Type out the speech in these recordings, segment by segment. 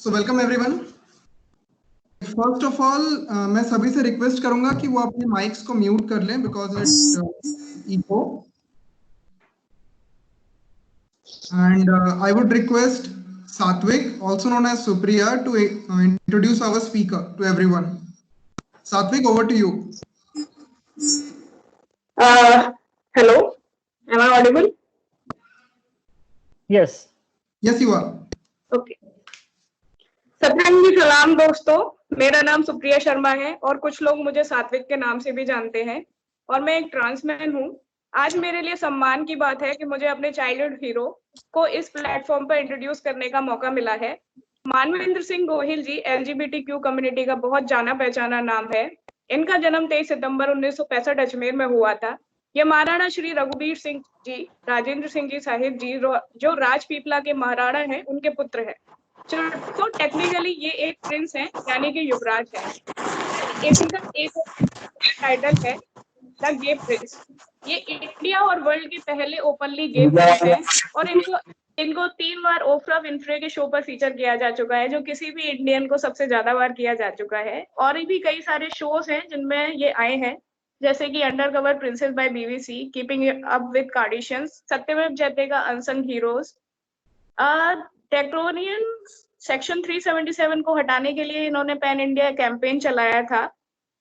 So welcome everyone. First of all मैं सभी से रिक्वेस्ट करूंगा कि वो अपने माइक्स को म्यूट कर लें because it echo, and I would request Satvik, also known as Supriya, to introduce our speaker to everyone. Satvik, over to you. Hello, am I audible? Yes. Yes, you are. Okay. सतरंग जी सलाम दोस्तों, मेरा नाम सुप्रिया शर्मा है और कुछ लोग मुझे सात्विक के नाम से भी जानते हैं और मैं एक ट्रांसमैन हूँ। आज मेरे लिए सम्मान की बात है कि मुझे अपने चाइल्डहुड हीरो को इस प्लेटफॉर्म पर इंट्रोड्यूस करने का मौका मिला है। मानवेंद्र सिंह गोहिल जी LGBTQ कम्युनिटी का बहुत जाना पहचाना नाम है। इनका जन्म 23 सितंबर 1965 अजमेर में हुआ था। ये महाराणा श्री रघुवीर सिंह जी, राजेंद्र सिंह जी साहिब जी जो राजपीपला के महाराणा हैं, उनके पुत्र हैं। तो टेक्निकली ये एक प्रिंस है, यानी कि युवराज है। इनका एक टाइटल है द गे प्रिंस। ये इंडिया और वर्ल्ड के पहले ओपनली गे प्रिंस हैं और इनको 3 बार ओफ्रा विनफ्रे के शो पर फीचर किया जा चुका है, जो किसी भी इंडियन को सबसे ज्यादा बार किया जा चुका है। और भी कई सारे शोज हैं जिनमें ये आए हैं, जैसे कि under cover princess by BBC, keeping up with Kardashians, Satyamev Jayate का अनसंग हीरोज। टेक्टोनियन सेक्शन 377 को हटाने के लिए इन्होंने पैन इंडिया कैंपेन चलाया था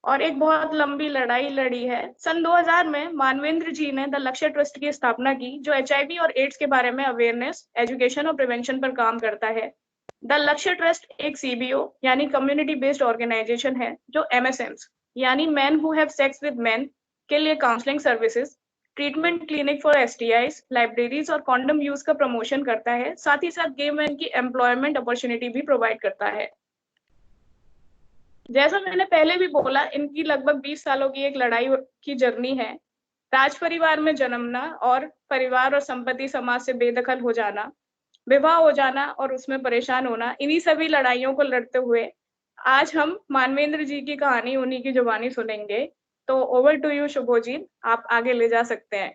और एक बहुत लंबी लड़ाई लड़ी है। सन 2000 में मानवेंद्र जी ने द लक्ष्य ट्रस्ट की स्थापना की, जो HIV और एड्स के बारे में अवेयरनेस, एजुकेशन और प्रिवेंशन पर काम करता है। द लक्ष्य ट्रस्ट एक CBO यानी कम्युनिटी बेस्ड ऑर्गेनाइजेशन है, जो MSMs यानी man who have sex with man के लिए counselling services, treatment clinic for STIs, libraries और कॉन्डम यूज का प्रमोशन करता है। साथ ही साथ गे मैन की एम्प्लॉयमेंट अपॉर्चुनिटी भी प्रोवाइड करता है। जैसा मैंने पहले भी बोला, इनकी लगभग 20 सालों की एक लड़ाई की जर्नी है। राज परिवार में जन्मना और परिवार और संपत्ति समाज से बेदखल हो जाना, विवाह हो जाना और उसमें परेशान होना, इन्हीं सभी लड़ाइयों को लड़ते हुए आज हम मानवेंद्र जी की कहानी उन्हीं की जुबानी सुनेंगे। तो ओवर टू यू शुभोजीत, आप आगे ले जा सकते हैं।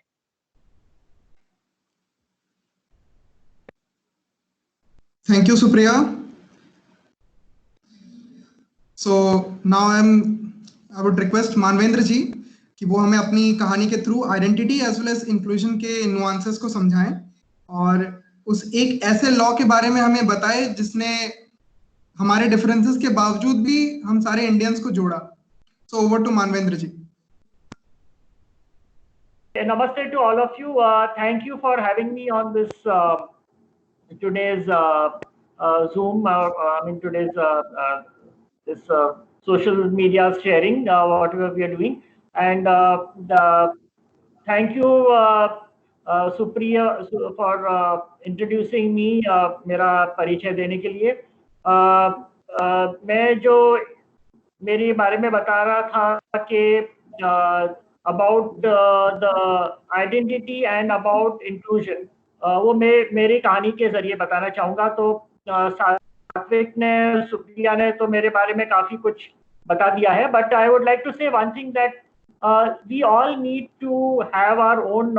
Thank you, Supriya. So now I would request Manvendra जी कि वो हमें अपनी कहानी के through identity as well as inclusion के नुआंसेस को समझाएं और उस एक ऐसे लॉ के बारे में हमें बताएं जिसने हमारे डिफरेंसेस के बावजूद भी हम सारे इंडियंस को जोड़ा। So over to Manvendra ji. Namaste to all of you. Thank you for having me on this today's Zoom. Today's this social media sharing, whatever we are doing, and thank you Supriya for introducing me, मेरा परिचय देने के लिए। मैं जो मेरे बारे में बता रहा था कि about the identity and about inclusion, वो मैं मेरी कहानी के जरिए बताना चाहूँगा। तो सात्विक ने, सुप्रिया ने तो मेरे बारे में काफ़ी कुछ बता दिया है, but I would like to say one thing that we all need to have our own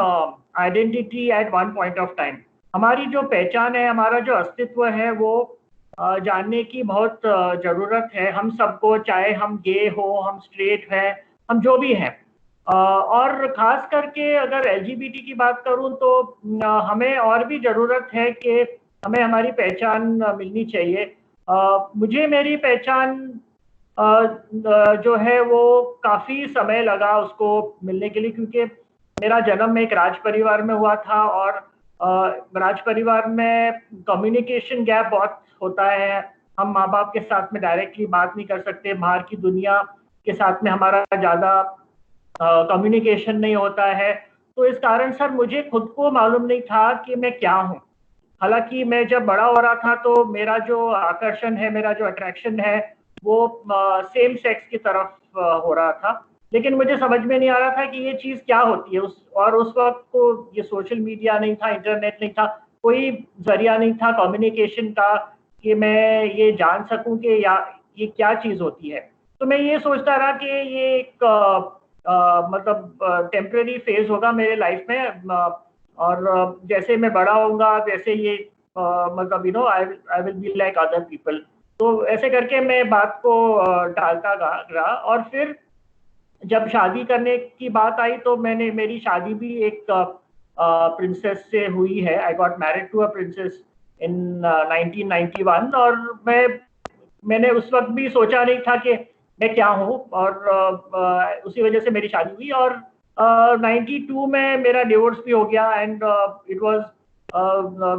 identity at one point of time. हमारी जो पहचान है, हमारा जो अस्तित्व है, वो जानने की बहुत ज़रूरत है हम सबको, चाहे हम गे हो, हम स्ट्रेट हैं, हम जो भी हैं। और ख़ास करके अगर LGBT की बात करूं तो हमें और भी ज़रूरत है कि हमें हमारी पहचान मिलनी चाहिए। मुझे मेरी पहचान जो है वो काफ़ी समय लगा उसको मिलने के लिए, क्योंकि मेरा जन्म एक राज परिवार में हुआ था और राज परिवार में कम्युनिकेशन गैप बहुत होता है। हम माँ बाप के साथ में डायरेक्टली बात नहीं कर सकते, बाहर की दुनिया के साथ में हमारा ज़्यादा कम्युनिकेशन नहीं होता है। तो इस कारण सर मुझे खुद को मालूम नहीं था कि मैं क्या हूँ। हालांकि मैं जब बड़ा हो रहा था तो मेरा जो आकर्षण है, मेरा जो अट्रैक्शन है, वो सेम सेक्स की तरफ हो रहा था, लेकिन मुझे समझ में नहीं आ रहा था कि ये चीज़ क्या होती है। उस वक्त को ये सोशल मीडिया नहीं था, इंटरनेट नहीं था, कोई जरिया नहीं था कम्युनिकेशन का कि मैं ये जान सकूं कि ये क्या चीज़ होती है। तो मैं ये सोचता रहा कि ये एक मतलब टेम्परेरी फेज होगा मेरे लाइफ में, और जैसे मैं बड़ा होऊंगा वैसे ये मतलब आई will be like other people. तो ऐसे करके मैं बात को टालता रहा, और फिर जब शादी करने की बात आई तो मेरी शादी भी एक प्रिंसेस से हुई है. I got married to a princess in 1991, और मैंने उस वक्त भी सोचा नहीं था कि मैं क्या हूँ, और उसी वजह से मेरी शादी हुई. और 92 में मेरा डिवोर्स भी हो गया, and it was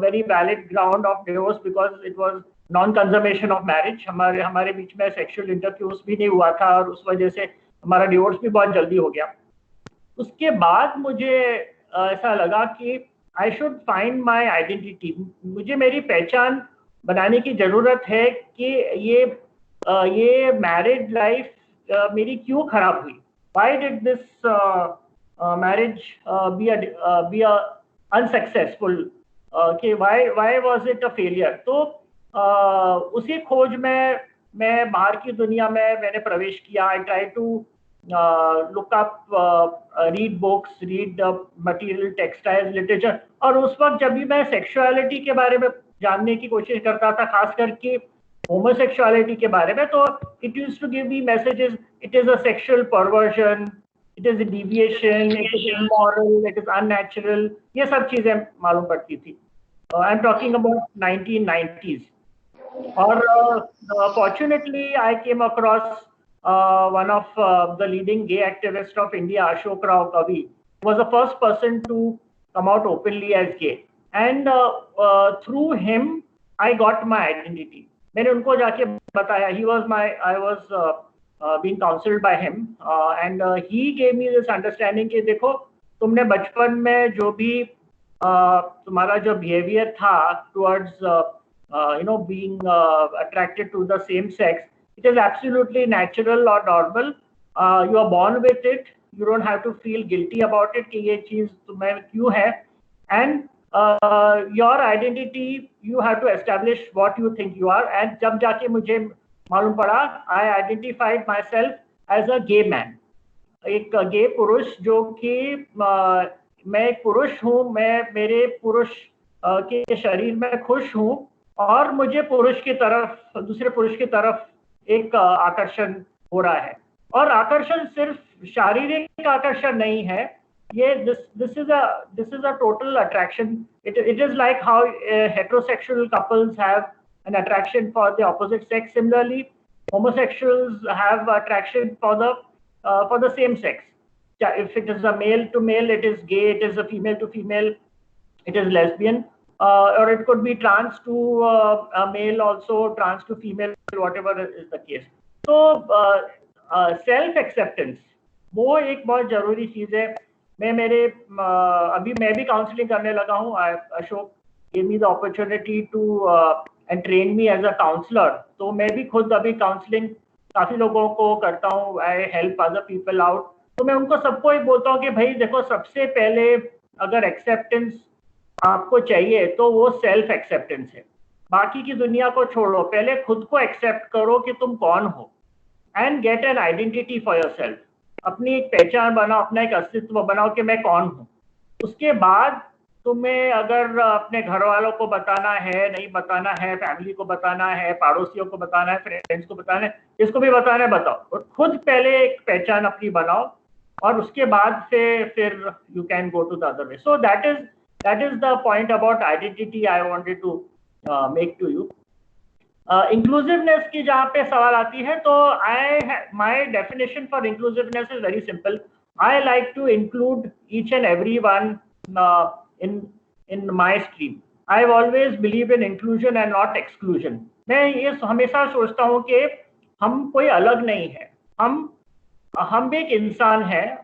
very valid ground of divorce because it was non consummation of marriage. हमारे बीच में सेक्सुअल इंटरकोर्स भी नहीं हुआ था, और उस वजह से हमारा डिवोर्स भी बहुत जल्दी हो गया. उसके बाद मुझे ऐसा लगा कि I should find my identity. मुझे मेरी पहचान बनाने की जरूरत है कि ये मैरिड लाइफ मेरी क्यों खराब हुई. Why did this marriage be unsuccessful, कि why was it a failure. तो उसी खोज में मैं बाहर की दुनिया में मैंने प्रवेश किया. I try to look up, read books, read material, textiles, literature. और उस वक्त जब भी मैं सेक्सुअलिटी के बारे में जानने की कोशिश करता था, खास करके होमोसेक्सुअलिटी के बारे में, तो it used to give me messages. It is a sexual perversion, it is a deviation, it is immoral, it is unnatural. ये सब चीजें मालूम पड़ती थी. I am talking about 1990s. और fortunately I came across one of the leading gay activists of India, Ashok Rao Kavi, was the first person to come out openly as gay, and through him I got my identity. मैंने उनको जाके बताया. I was being counseled by him, and he gave me this understanding कि देखो, तुमने बचपन में जो भी तुम्हारा जो behavior था towards being attracted to the same sex, it is absolutely natural or normal. You are born with it. You don't have to feel guilty about it कि ये चीज तुम्हें क्यों है. And your identity, you have to establish what you think you are. And जब जाके मुझे मालूम पड़ा, I identified myself as a gay man. एक गे पुरुष, जो कि मैं एक पुरुष हूँ. मैं मेरे पुरुष के शरीर में खुश हूँ, और मुझे पुरुष की तरफ, दूसरे पुरुष की तरफ एक आकर्षण हो रहा है. और आकर्षण सिर्फ शारीरिक आकर्षण नहीं है. ये this is a total attraction. It is like how heterosexual couples have an attraction for the opposite sex. Similarly, homosexuals have attraction for the same sex. If it is a male to male, it is gay. It is a female to female, it is lesbian. Or it could be trans to a male also, trans to female, whatever is the case. So self acceptance वो एक बहुत जरूरी चीज है. अभी मैं भी counselling करने लगा हूँ. Ashok gave me the opportunity to and train me as a counselor. तो मैं भी खुद अभी काउंसलिंग काफी लोगों को करता हूँ. I help other people out. तो मैं उनको सबको ही बोलता हूँ कि भाई देखो, सबसे पहले अगर एक्सेप्टेंस आपको चाहिए तो वो सेल्फ एक्सेप्टेंस है. बाकी की दुनिया को छोड़ो, पहले खुद को एक्सेप्ट करो कि तुम कौन हो. And get an identity for yourself. अपनी एक पहचान बनाओ, अपना एक अस्तित्व बनाओ कि मैं कौन हूँ. उसके बाद तुम्हें अगर अपने घर वालों को बताना है, नहीं बताना है, फैमिली को बताना है, पड़ोसियों को बताना है, फ्रेंड्स को बताना है, इसको भी बताना है, बताओ. और खुद पहले एक पहचान अपनी बनाओ, और उसके बाद से फिर you can go to the other way. So that is the point about identity I wanted to make to you. Inclusiveness की जहाँ पे सवाल आती है, तो my definition for inclusiveness is very simple. I like to include each and every one in my stream. I've always believed in inclusion and not exclusion. मैं ये हमेशा सोचता हूँ कि हम कोई अलग नहीं है. हम भी एक इंसान हैं.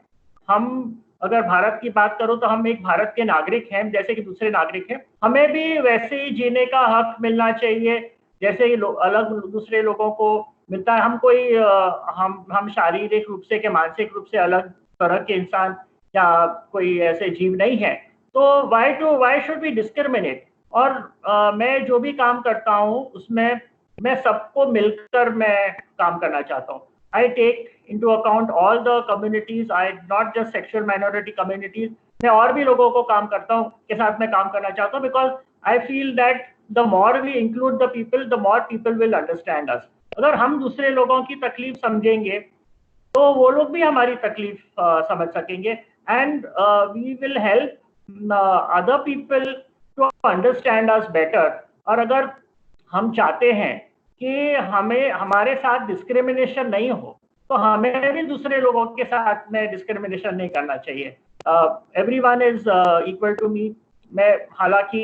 हम अगर भारत की बात करो तो हम एक भारत के नागरिक हैं, जैसे कि दूसरे नागरिक हैं. हमें भी वैसे ही जीने का हक मिलना चाहिए जैसे ही अलग दूसरे लोगों को मिलता है. हम शारीरिक रूप से के मानसिक रूप से अलग तरह के इंसान या कोई ऐसे जीव नहीं है. तो why should we discriminate? और मैं जो भी काम करता हूँ उसमें मैं सबको मिलकर मैं काम करना चाहता हूँ. I take into account all the communities, not just sexual minority communities. मैं और भी लोगों को काम करता हूँ के साथ मैं काम करना चाहता हूँ, because I feel that the more we include the people, the more people will understand us. अगर हम दूसरे लोगों की तकलीफ समझेंगे तो वो लोग भी हमारी तकलीफ समझ सकेंगे, and we will help other people to understand us better. और अगर हम चाहते हैं कि हमारे साथ डिस्क्रिमिनेशन नहीं हो तो हमें भी दूसरे लोगों के साथ में डिस्क्रिमिनेशन नहीं करना चाहिए. Everyone is equal to me. मैं हालांकि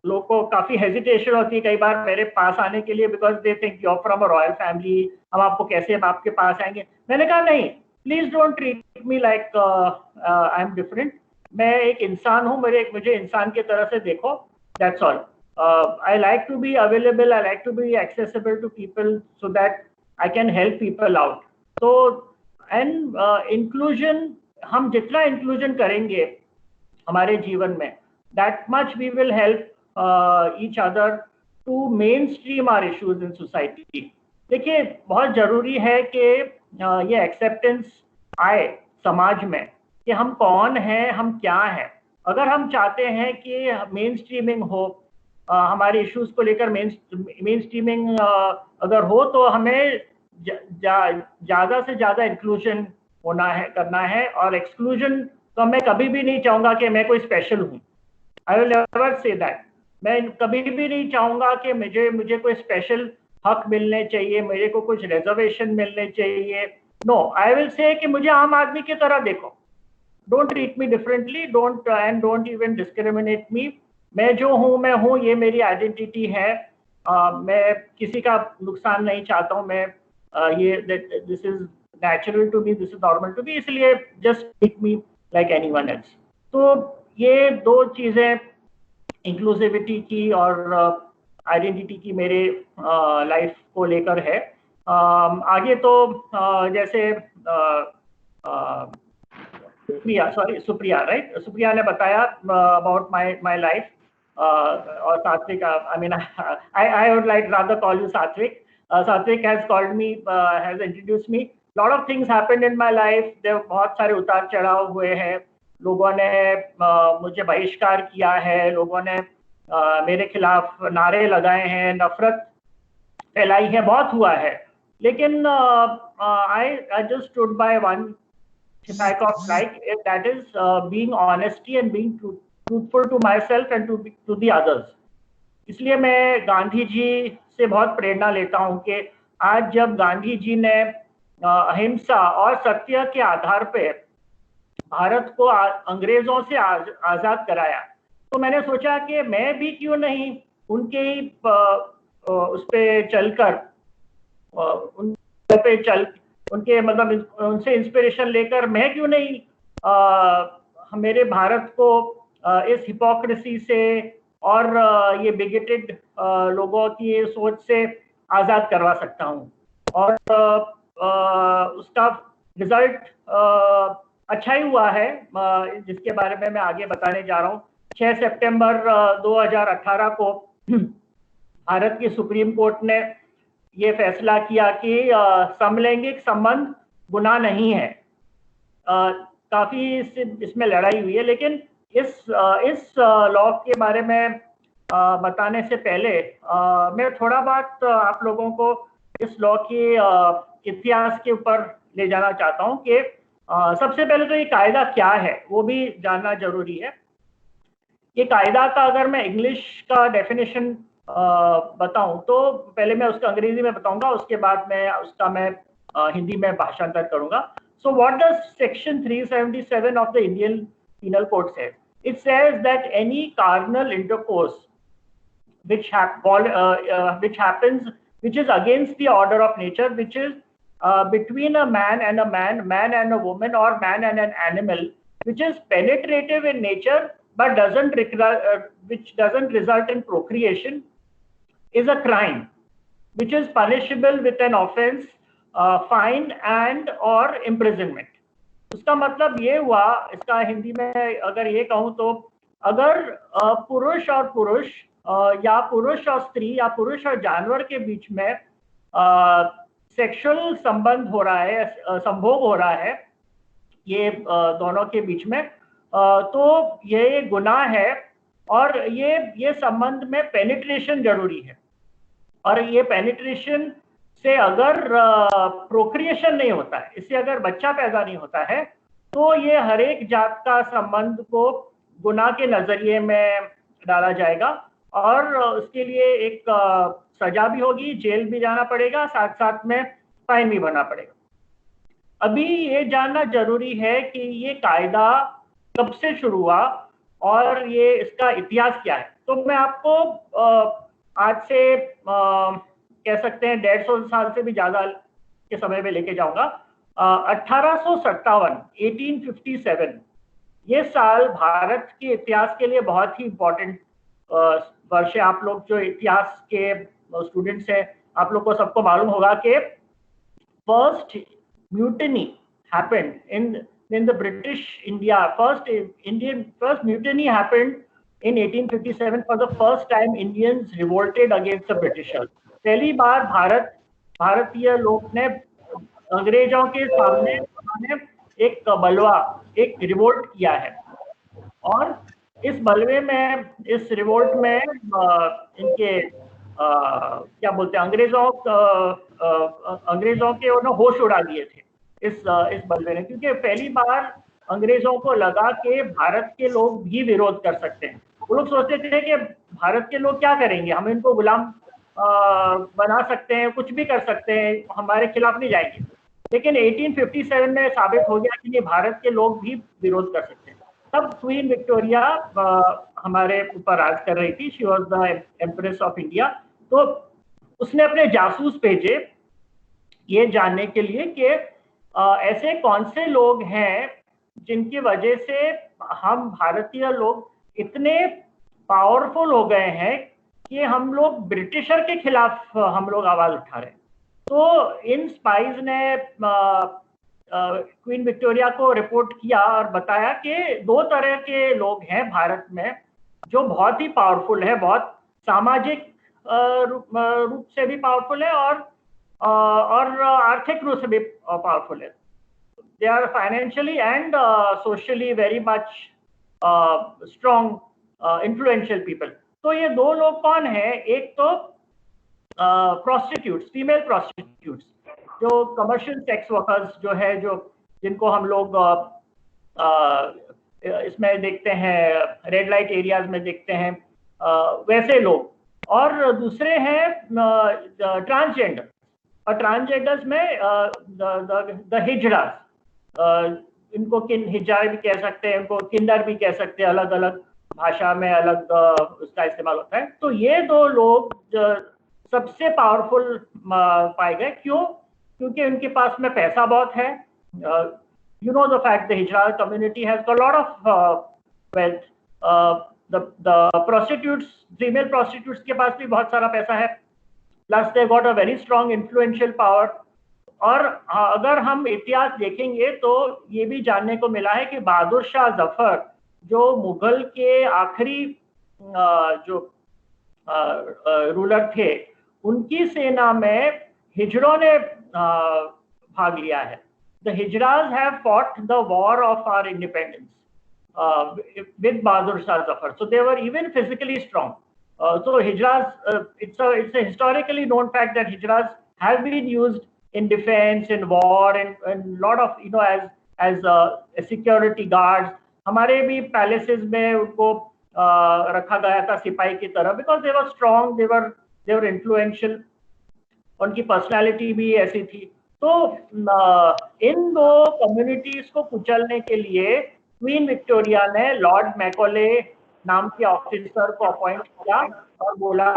लोग को काफी हेजिटेशन होती है कई बार मेरे पास आने के लिए, because they think you are from a royal family, हम आपको कैसे हम आपके पास आएंगे. मैंने कहा नहीं, please don't treat me like I am different. मैं एक इंसान हूँ, मुझे इंसान की तरह से देखो, that's all. I like to be available, I like to be accessible to people so that I can help people out. So, and inclusion, हम जितना inclusion करेंगे हमारे जीवन में, that much we will help each other to mainstream our issues in society. देखिए बहुत जरूरी है कि ये acceptance आए समाज में कि हम कौन हैं, हम क्या हैं. अगर हम चाहते हैं कि mainstreaming हो, हमारे इश्यूज को लेकर मेन स्ट्रीमिंग अगर हो तो हमें ज्यादा से ज्यादा इंक्लूजन करना है. और एक्सक्लूजन तो मैं कभी भी नहीं चाहूंगा कि मैं कोई स्पेशल हूँ. I will never say that. मैं कभी भी नहीं चाहूंगा कि मुझे कोई स्पेशल हक मिलने चाहिए, मेरे को कुछ रिजर्वेशन मिलने चाहिए. नो, आई विल से कि मुझे आम आदमी की तरह देखो. Don't treat me differently, don't even discriminate me. मैं जो हूँ मैं हूँ, ये मेरी आइडेंटिटी है. मैं किसी का नुकसान नहीं चाहता हूँ. मैं ये this is natural to me, this is normal to me, इसलिए just treat me like anyone else. तो ये दो चीजें इंक्लूसिविटी की और आइडेंटिटी की मेरे लाइफ को लेकर है. आगे तो जैसे सुप्रिया राइट, सुप्रिया ने बताया अबाउट माय लाइफ. और सात्विक, I mean, I would like rather call you Satvik. Satvik has called me, has introduced me. Lot of things happened in my life. there बहुत सारे उतार चढ़ाव हुए हैं. लोगों ने मुझे बहिष्कार किया है, लोगों ने मेरे खिलाफ नारे लगाए हैं, नफरत फैलाई है, बहुत हुआ है. लेकिन I just stood by one type of like, that is being honesty and being truthful to myself and to the others. इसलिए मैं गांधी जी से बहुत प्रेरणा लेता हूं कि आज जब गांधी जी ने अहिंसा और सत्य के आधार पे भारत को अंग्रेजों से आजाद कराया, तो मैंने सोचा कि मैं भी क्यों नहीं उनके ही उस पे चलकर उनके मतलब उनसे इंस्पिरेशन लेकर मैं क्यों नहीं मेरे भारत को इस हिपोक्रेसी से और ये बिगेटेड लोगों की सोच से आज़ाद करवा सकता हूँ. और उसका रिजल्ट अच्छा ही हुआ है, जिसके बारे में मैं आगे बताने जा रहा हूँ. 6 सितंबर 2018 को भारत की सुप्रीम कोर्ट ने ये फैसला किया कि समलैंगिक संबंध गुनाह नहीं है. काफी इसमें लड़ाई हुई है, लेकिन इस लॉ के बारे में बताने से पहले मैं थोड़ा बात आप लोगों को इस लॉ के इतिहास के ऊपर ले जाना चाहता हूं कि सबसे पहले तो ये कायदा क्या है वो भी जानना जरूरी है. ये कायदा का अगर मैं इंग्लिश का डेफिनेशन बताऊं तो पहले मैं उसका अंग्रेजी में बताऊंगा, उसके बाद मैं हिंदी में भाषांतर करूंगा. So what does section 377 of the Indian Penal Code say? It says that any carnal intercourse which happens, which is against the order of nature, which is between a man and a man and a woman, or man and an animal, which is penetrative in nature but which doesn't result in procreation, is a crime which is punishable with an offense, fine and or imprisonment. उसका मतलब ये हुआ, इसका हिंदी में अगर ये कहूँ तो अगर पुरुष और पुरुष या पुरुष और स्त्री या पुरुष और जानवर के बीच में सेक्सुअल संबंध हो रहा है, संभोग हो रहा है ये दोनों के बीच में, तो ये गुनाह है और ये संबंध में पेनिट्रेशन जरूरी है, और ये पेनिट्रेशन से अगर प्रोक्रिएशन नहीं होता है, इससे अगर बच्चा पैदा नहीं होता है, तो ये हर एक जात का संबंध को गुनाह के नजरिए में डाला जाएगा, और उसके लिए एक सजा भी होगी, जेल भी जाना पड़ेगा, साथ साथ में फाइन भी भरना पड़ेगा। अभी ये जानना जरूरी है कि ये कायदा कब से शुरू हुआ और ये इसका इतिहास क्या है। तो मैं आपको आज से कह सकते हैं 150 साल से भी ज्यादा के समय में लेके जाऊंगा। 1857 1857 ये साल भारत के इतिहास के लिए बहुत ही इम्पोर्टेंट वर्ष है। आप लोग जो इतिहास के स्टूडेंट्स हैं, आप लोग को सबको मालूम होगा कि first mutiny happened in the British India. First mutiny happened in 1857. For the first time, Indians revolted against the Britishers. पहली बार भारतीय लोग ने अंग्रेजों के सामने एक बलवा, एक रिवोल्ट किया है, और इस बलवे में, इस रिवोल्ट में इनके क्या बोलते हैं, अंग्रेजों के उन्होंने होश उड़ा दिए थे इस बलवे ने, क्योंकि पहली बार अंग्रेजों को लगा कि भारत के लोग भी विरोध कर सकते हैं। वो लोग सोचते थे कि भारत के लोग क्या करेंगे, हम इनको गुलाम बना सकते हैं, कुछ भी कर सकते हैं, हमारे खिलाफ नहीं जाएंगे। लेकिन 1857 में साबित हो गया कि भारत के लोग भी विरोध कर सकते हैं। तब क्वीन विक्टोरिया हमारे ऊपर राज कर रही थी, she was the empress of India. तो उसने अपने जासूस भेजे ये जानने के लिए कि ऐसे कौन से लोग हैं जिनकी वजह से हम भारतीय लोग इतने पावरफुल हो गए हैं कि हम लोग ब्रिटिशर के खिलाफ हम लोग आवाज उठा रहे हैं। तो इन स्पाइज ने क्वीन विक्टोरिया को रिपोर्ट किया और बताया कि दो तरह के लोग हैं भारत में जो बहुत ही पावरफुल है, बहुत सामाजिक रूप से भी पावरफुल है और आर्थिक रूप से भी पावरफुल है। They are financially and socially very much strong, influential people. तो ये दो लोग कौन है? एक तो प्रोस्टिट्यूट्स, फीमेल प्रोस्टिट्यूट्स, जो कमर्शियल सेक्स वर्कर्स जो है, जो जिनको हम लोग इसमें देखते हैं, रेड लाइट एरियाज में देखते हैं, वैसे लोग। और दूसरे हैं ट्रांसजेंडर, और ट्रांसजेंडर्स में द हिजड़ास, इनको हिजड़ा भी कह सकते हैं, इनको किन्नर भी कह सकते हैं, अलग अलग भाषा में अलग उसका इस्तेमाल होता है। तो ये दो लोग सबसे पावरफुल पाए गए। क्यों? क्योंकि उनके पास में पैसा बहुत है। You know the fact the Hijra community has got a lot of wealth. The prostitutes, female prostitutes के पास भी बहुत सारा पैसा है, plus they got a very strong influential power. और अगर हम इतिहास देखेंगे तो ये भी जानने को मिला है कि बहादुर शाह जफर जो मुगल के आखिरी जो रूलर थे, उनकी सेना में हिजड़ों ने भाग लिया है। The Hijras have fought the war of our independence with Bahadur Shah Zafar. So they were even physically strong. So Hijras, it's a historically known fact that Hijras have been used in defense, in war, and lot of, you know, as security guards. हमारे भी palaces में उनको रखा गया था सिपाही की तरह, because they were strong, they were influential. उनकी पर्सनालिटी भी ऐसी थी। तो इन दो कम्युनिटीज को कुचलने के लिए क्वीन विक्टोरिया ने लॉर्ड मैकॉले नाम के ऑफिसर को अपॉइंट किया और बोला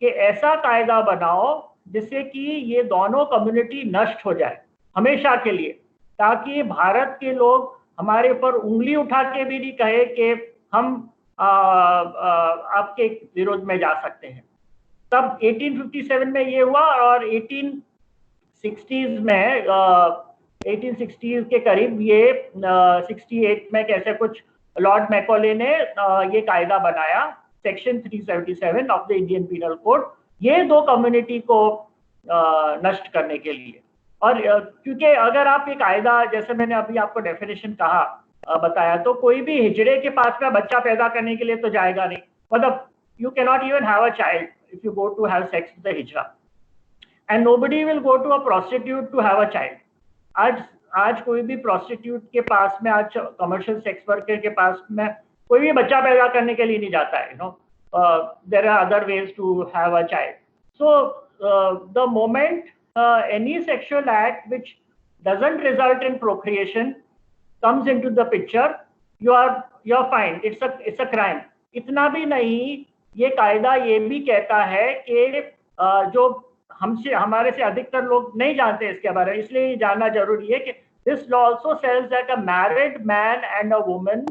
कि ऐसा कायदा बनाओ जिससे कि ये दोनों कम्युनिटी नष्ट हो जाए हमेशा के लिए, ताकि भारत के लोग हमारे ऊपर उंगली उठा के भी नहीं कहे कि हम आपके विरोध में जा सकते हैं। तब 1857 में ये हुआ, और 1860s में 1860s के करीब ये 68 में कैसे कुछ लॉर्ड मैकॉले ने ये कायदा बनाया, section 377 of the Indian penal code, ये दो कम्युनिटी को नष्ट करने के लिए। और क्योंकि अगर आप ये कायदा, जैसे मैंने अभी आपको डेफिनेशन कहा, बताया। तो कोई भी हिजड़े के पास में बच्चा पैदा करने के लिए तो जाएगा नहीं, मतलब you cannot even have a child if you go to have sex with a hijra, and nobody will go to a prostitute to have a child. आज कोई भी prostitute के पास में, आज commercial sex worker के पास में कोई भी बच्चा पैदा करने के लिए नहीं जाता है, you know. There are other ways to have a child. So the moment any sexual act which doesn't result in procreation comes into the picture, you're fine. It's a crime. इतना भी नहीं, ये कायदा ये भी कहता है कि जो हमारे से अधिकतर लोग नहीं जानते इसके बारे में, इसलिए जानना जरूरी है कि this law also says that a married man and a woman,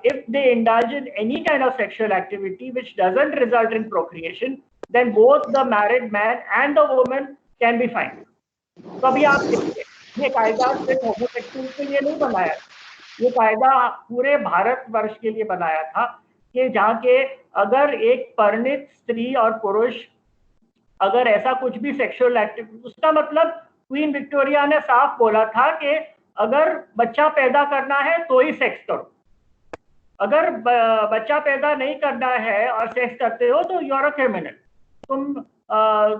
if they indulge in any kind of sexual activity which doesn't result in procreation, then both the married man and the woman can be fined. तो अभी आप देखिए, ये कायदा सिर्फ homosexual के लिए नहीं बनाया, ये कायदा पूरे भारतवर्ष के लिए बनाया था कि जहाँ के अगर एक परिणित स्त्री और पुरुष अगर ऐसा कुछ भी सेक्सुअल एक्टिविटी, उसका मतलब क्वीन विक्टोरिया ने साफ बोला था कि अगर बच्चा पैदा करना है तो ही सेक्स करो, अगर बच्चा पैदा नहीं करना है और सेक्स करते हो तो यू आर अ क्रिमिनल, तुम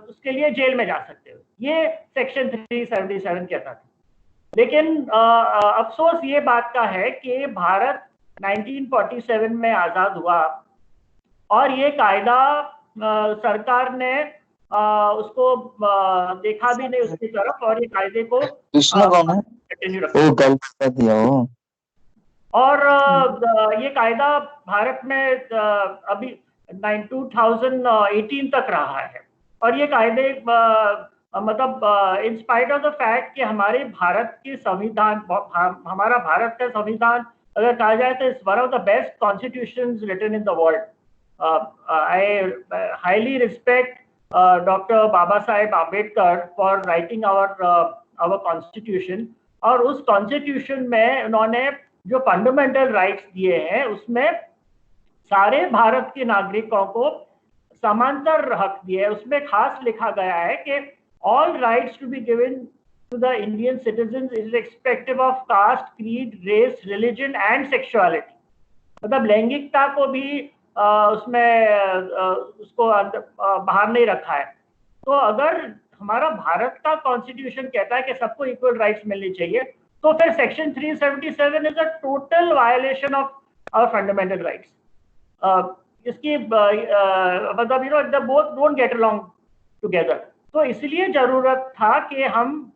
उसके लिए जेल में जा सकते हो। ये सेक्शन 377 कहता था। लेकिन अफसोस ये बात का है कि भारत 1947 में आजाद हुआ और ये कायदा सरकार ने उसको देखा भी नहीं उसकी तरफ, और ये कायदे को कंटिन्यू रखा। और ये कायदा भारत में अभी 2018 तक रहा है, और ये कायदे मतलब in spite of the fact कि हमारे भारत के संविधान, हमारा भारत का संविधान अगर कहा जाए तो it's one of the best constitutions written in the world. I highly respect doctor Babasaheb Ambedkar for writing our constitution, और उस कॉन्स्टिट्यूशन में उन्होंने जो फंडामेंटल राइट्स दिए हैं उसमें सारे भारत के नागरिकों को समांतर हक दिए है। उसमें खास लिखा गया है कि all rights to be given to the Indian citizens irrespective of caste, creed, race, religion and sexuality, मतलब लैंगिकता को भी उसमें उसको बाहर नहीं रखा है। तो अगर हमारा भारत का कॉन्स्टिट्यूशन कहता है कि सबको इक्वल राइट्स मिलनी चाहिए, तो फिर section 377 is a total violation of our fundamental rights. इसकी मतलब you know the both don't get along together. तो इसलिए जरूरत था कि हम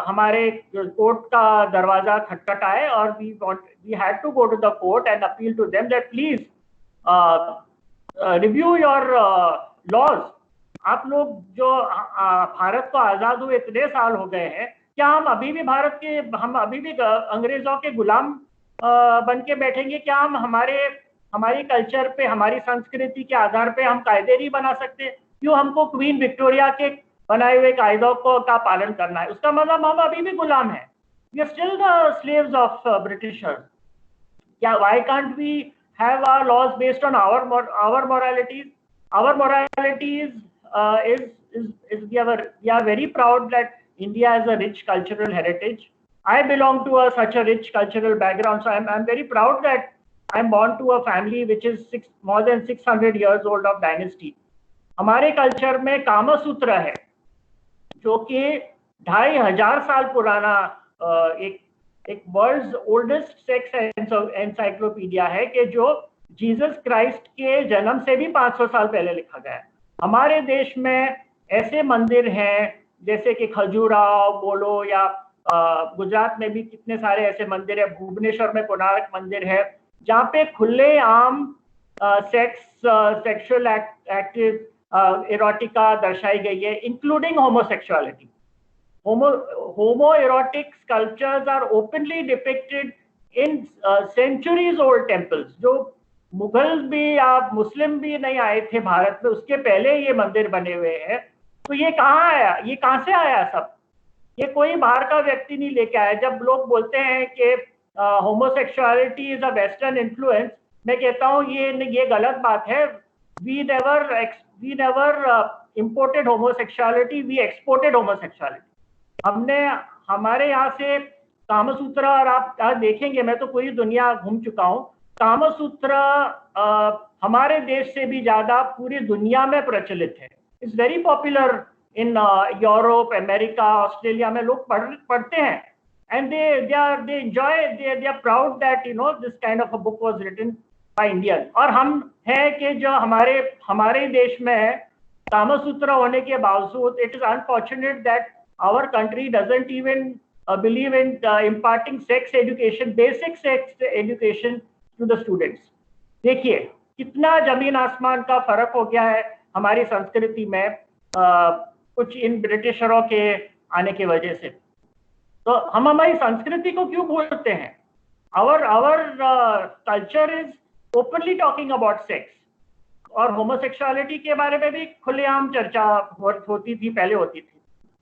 हमारे कोर्ट का दरवाजा खटखटाए, और we had to go to the court and appeal to them that please review your laws. आप लोग जो भारत को आजाद हुए इतने साल हो गए हैं, क्या हम अभी भी अंग्रेजों के गुलाम बन के बैठेंगे? क्या हम हमारी कल्चर पे, हमारी संस्कृति के आधार पे हम कायदे नहीं बना सकते? क्यों हमको क्वीन विक्टोरिया के बनाए हुए कायदों का पालन करना है? उसका मतलब हम अभी भी गुलाम हैं। We are still the slaves of Britishers. क्या why can't we have our laws based on our moralities? Our moralities is we are very proud that India has a rich cultural heritage. I belong to such a rich cultural background, so I'm very proud that I'm born to a family which is more than 600 years old of dynasty. हमारे culture में कामसूत्र है जो कि 2500 साल पुराना एक world's oldest sex encyclopedia है, कि जो जीसस क्राइस्ट के जन्म से भी 500 साल पहले लिखा गया है। हमारे देश में ऐसे मंदिर हैं जैसे कि खजुराहो बोलो, या गुजरात में भी कितने सारे ऐसे मंदिर है, भुवनेश्वर में कोणार्क मंदिर है, जहाँ पे खुले आम सेक्सुअल एक्टिव इरोटिका दर्शाई गई है, including homosexuality. homoerotic sculptures are openly depicted in centuries old temples। जो मुगल भी या मुस्लिम भी नहीं आए थे भारत में, उसके पहले ये मंदिर बने हुए हैं। तो ये कहाँ आया? ये कहाँ से आया सब? ये कोई बाहर का व्यक्ति नहीं लेके आया। जब लोग बोलते हैं कि homosexuality is a western influence, मैं कहता हूँ ये गलत बात है। We never imported homosexuality, we exported homosexuality। हमने हमारे यहाँ से कामसूत्र, और आप देखेंगे, मैं तो पूरी दुनिया घूम चुका हूँ, कामसूत्र हमारे देश से भी ज्यादा पूरी दुनिया में प्रचलित है। It's very popular in Europe, America, Australia में लोग पढ़ते हैं, and they enjoy, they are proud that this kind of a book was written by Indian। और हम हैं कि जो हमारे देश में है कामसूत्र होने के बावजूद, it is unfortunate that our country doesn't even believe in imparting sex education, basic sex education to the students। देखिए कितना जमीन आसमान का फर्क हो गया है हमारी संस्कृति में कुछ इन ब्रिटिशरों के आने की वजह से। तो हम हमारी संस्कृति को क्यों भूलते हैं? our culture is openly talking about sex, और होमोसेक्सुअलिटी के बारे में भी खुलेआम चर्चा होती थी, पहले होती थी।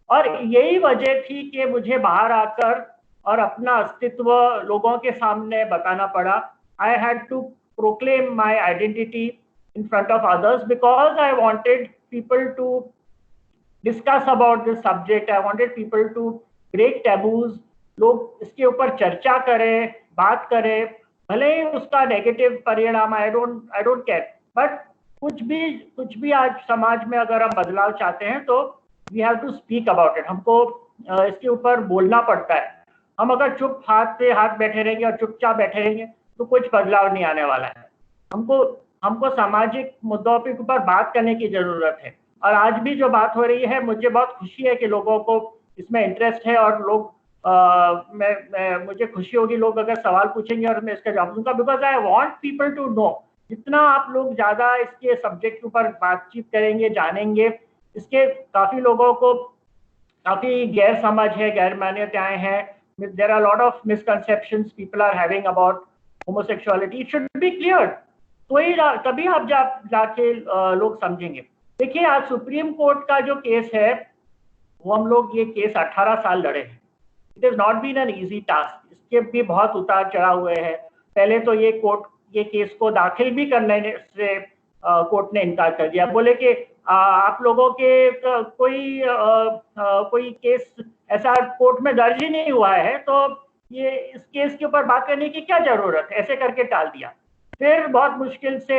और यही वजह थी कि मुझे बाहर आकर और अपना अस्तित्व लोगों के सामने बताना पड़ा। I had to proclaim my identity in front of others because I wanted people to discuss about this subject। I wanted people to break taboos, लोग इसके ऊपर चर्चा करें, बात करें, भले ही उसका नेगेटिव परिणाम, I don't care, बट कुछ भी आज समाज में अगर हम बदलाव चाहते हैं तो we have to speak about it। हमको इसके ऊपर बोलना पड़ता है। हम अगर चुप हाथ पे हाथ बैठे रहेंगे और चुपचाप बैठे रहेंगे तो कुछ बदलाव नहीं आने वाला है। हमको सामाजिक मुद्दों के ऊपर बात करने की जरूरत है। और आज भी जो बात हो रही है, मुझे बहुत खुशी है कि लोगों को इसमें इंटरेस्ट है, और लोग मुझे खुशी होगी लोग अगर सवाल पूछेंगे और मैं इसका जवाब दूंगा, because I want people to know. जितना आप लोग ज्यादा इसके सब्जेक्ट के ऊपर बातचीत करेंगे, जानेंगे, इसके काफी लोगों को काफी गैर समझ है, गैर मान्यताएं हैं। There are lot of misconceptions people are having about homosexuality. It should be clear, तो ही तभी आप जाके लोग समझेंगे। देखिए आज सुप्रीम कोर्ट का जो केस है, वो हम लोग ये केस 18 साल लड़े हैं। It is not been an easy task. इसके भी बहुत उतार चढ़ाव हुए हैं। पहले तो ये केस को दाखिल भी करने से कोर्ट ने इनकार कर दिया, बोले कि आप लोगों के कोई केस ऐसा कोर्ट में दर्ज ही नहीं हुआ है, तो ये इस केस के ऊपर बात करने की क्या जरूरत है, ऐसे करके टाल दिया। फिर बहुत मुश्किल से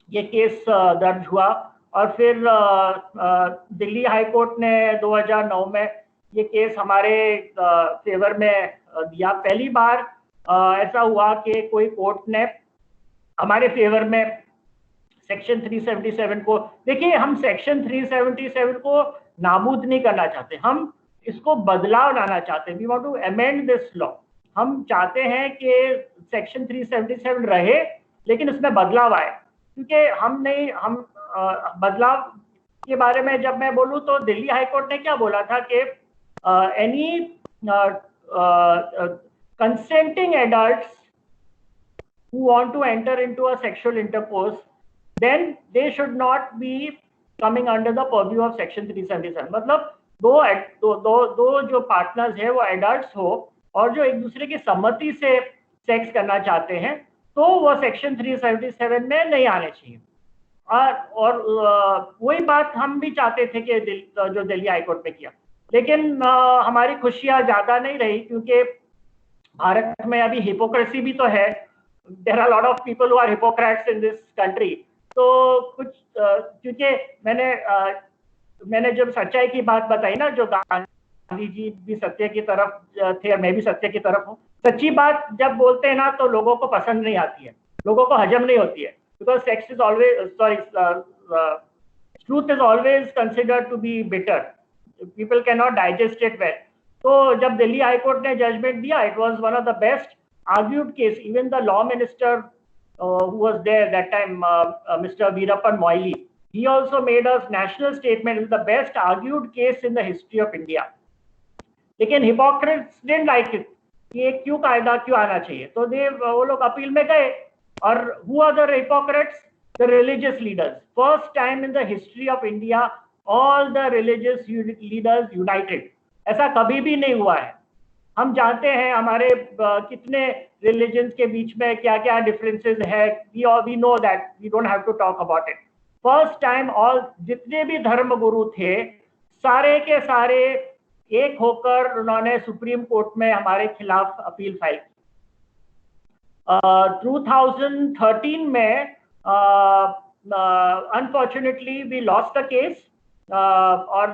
ये केस दर्ज हुआ, और फिर दिल्ली हाई कोर्ट ने 2009 में ये केस हमारे फेवर में दिया। पहली बार ऐसा हुआ कि कोई कोर्ट ने हमारे फेवर में सेक्शन 377 को, देखिए हम सेक्शन 377 को नाबूद नहीं करना चाहते, हम इसको बदलाव लाना चाहते हैं। We want to amend this law. हम चाहते हैं कि सेक्शन 377 रहे, लेकिन इसमें बदलाव आए, क्योंकि हम बदलाव के बारे में जब मैं बोलूं तो दिल्ली हाई कोर्ट ने क्या बोला था कि any consenting adults who want to enter into a sexual intercourse, then they should not be coming under the purview of section 377। मतलब दो जो पार्टनर्स है वो एडल्ट्स हो और जो एक दूसरे की सम्मति से सेक्स करना चाहते हैं, तो वो सेक्शन 377 में नहीं आने चाहिए। और वही बात हम भी चाहते थे कि जो दिल्ली हाईकोर्ट ने किया, लेकिन हमारी खुशियां ज्यादा नहीं रही, क्योंकि भारत में अभी हिपोक्रेसी भी तो है। There are lot of people who are hypocrites in this country. तो कुछ क्योंकि मैंने जब सच्चाई की बात बताई ना, जो गांधी जी भी सत्य की तरफ थे और मैं भी सत्य की तरफ हूँ। सच्ची बात जब बोलते हैं ना तो लोगों को पसंद नहीं आती है, लोगों को हजम नहीं होती है, because sex is always truth is always considered to be bitter. People cannot digest it well। तो जब दिल्ली हाई कोर्ट ने जजमेंट दिया, it was one of the best argued case। Even the law minister who was there that time, Mr. Veerappan Moily, he also made a national statement, it was the best argued case in the history of India। लेकिन hypocrites didn't like it, ये क्यों कायदा क्यों आना चाहिए, तो वो लोग अपील में गए। और who are the hypocrites? The religious leaders। First time in the history of India all the religious leaders united। ऐसा कभी भी नहीं हुआ है। हम जानते हैं हमारे कितने रिलीजन्स के बीच में क्या क्या डिफरेंसेस है, we know that, we don't have to talk about it। First time all जितने भी धर्म गुरु थे सारे के सारे एक होकर उन्होंने सुप्रीम कोर्ट में हमारे खिलाफ अपील फाइल की। 2013 में unfortunately we lost the case, और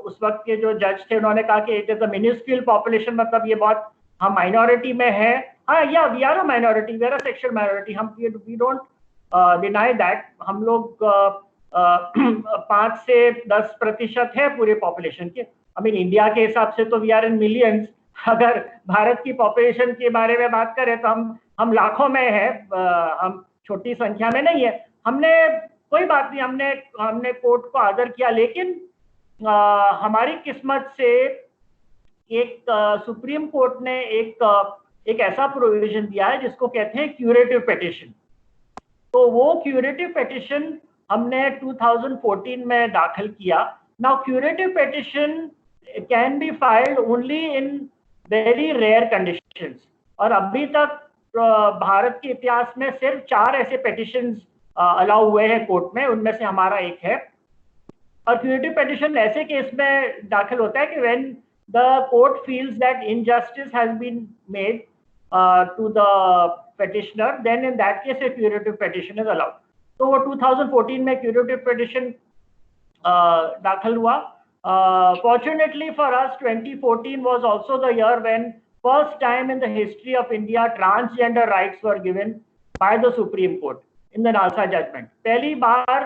उस वक्त के जो जज थे उन्होंने कहा कि it is a ministerial population, मतलब ये बहुत हम माइनॉरिटी में है। हाँ, yeah we are a minority, we are a sexual minority, हम वी डोंट डिनाई दैट। हम लोग 5 से 10% है पूरे पॉपुलेशन के। आई मीन इंडिया के हिसाब से तो वी आर इन मिलियंस। अगर भारत की पॉपुलेशन के बारे में बात करें तो हम लाखों में है, हम छोटी संख्या में नहीं है। हमने कोई बात नहीं, हमने कोर्ट को आदर किया, लेकिन हमारी किस्मत से एक सुप्रीम कोर्ट ने एक ऐसा प्रोविजन दिया है जिसको कहते हैं क्यूरेटिव पिटिशन। तो वो क्यूरेटिव पिटिशन हमने 2014 में दाखिल किया। Now curative petition can be filed only in very rare conditions, और अभी तक भारत के इतिहास में सिर्फ 4 ऐसे पिटिशंस अलाउ हुए हैं कोर्ट में, उनमें से हमारा एक है। और क्यूरेटिव पिटिशन ऐसे केस में दाखिल होता है कि when the court feels that injustice has been made to the petitioner, then in that case a curative petition is allowed. तो वो 2014 में curative petition दाखिल हुआ। Fortunately for us, 2014 was also the year when first time in the history of India transgender rights were given by the Supreme Court in the Nalsa judgment. पहली बार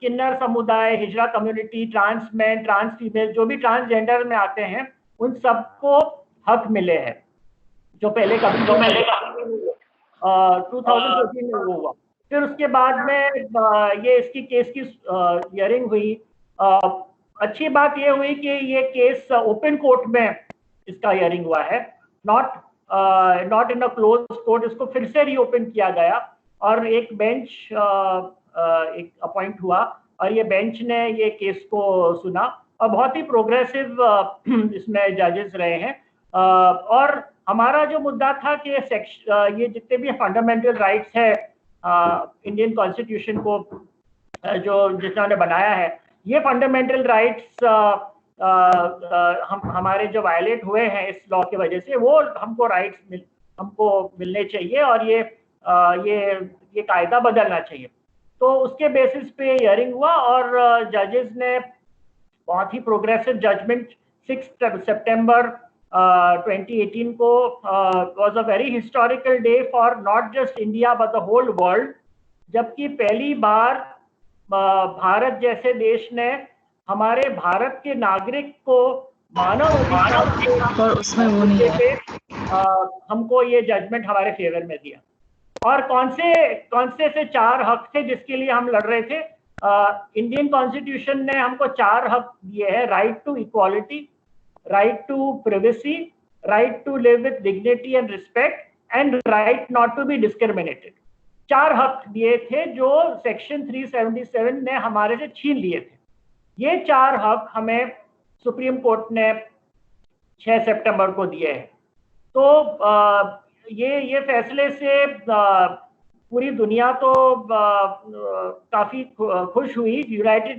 किन्नर समुदाय, hijra community, trans man, trans female, जो भी transgender में आते हैं, उन सबको हक मिले हैं जो पहले कभी 2014 में वो हुआ। फिर उसके बाद में ये इसकी केस की हियरिंग हुई। अच्छी बात ये हुई कि ये केस ओपन कोर्ट में इसका हियरिंग हुआ है, not in a close court. इसको फिर से रीओपन किया गया और एक बेंच एक अपॉइंट हुआ और ये बेंच ने ये केस को सुना और बहुत ही प्रोग्रेसिव इसमें जजेस रहे हैं। और हमारा जो मुद्दा था कि ये जितने भी फंडामेंटल राइट्स है इंडियन कॉन्स्टिट्यूशन को जो जिन्होंने बनाया है, ये फंडामेंटल राइट्स हमारे जो वायलेट हुए हैं इस लॉ की वजह से, वो हमको राइट्स हमको मिलने चाहिए और ये कायदा बदलना चाहिए। तो उसके बेसिस पे हियरिंग हुआ और जजेस ने बहुत ही प्रोग्रेसिव जजमेंट 6 सितंबर 2018 को was a very historical day for not just India but the whole world, जबकि पहली बार भारत जैसे देश ने हमारे भारत के नागरिक को मानव अधिकार और उसमें वो नहीं है, हमको ये जजमेंट हमारे फेवर में दिया। और कौन से 4 हक थे जिसके लिए हम लड़ रहे थे? इंडियन कॉन्स्टिट्यूशन ने हमको 4 हक दिए हैं: right to equality, right to privacy, right to live with dignity and respect, and right not to be discriminated। 4 हक दिए थे जो सेक्शन 377 ने हमारे से छीन लिए थे। ये 4 हक हमें सुप्रीम कोर्ट ने 6 सितंबर को दिए हैं। तो ये फैसले से पूरी दुनिया तो काफी खुश हुई। United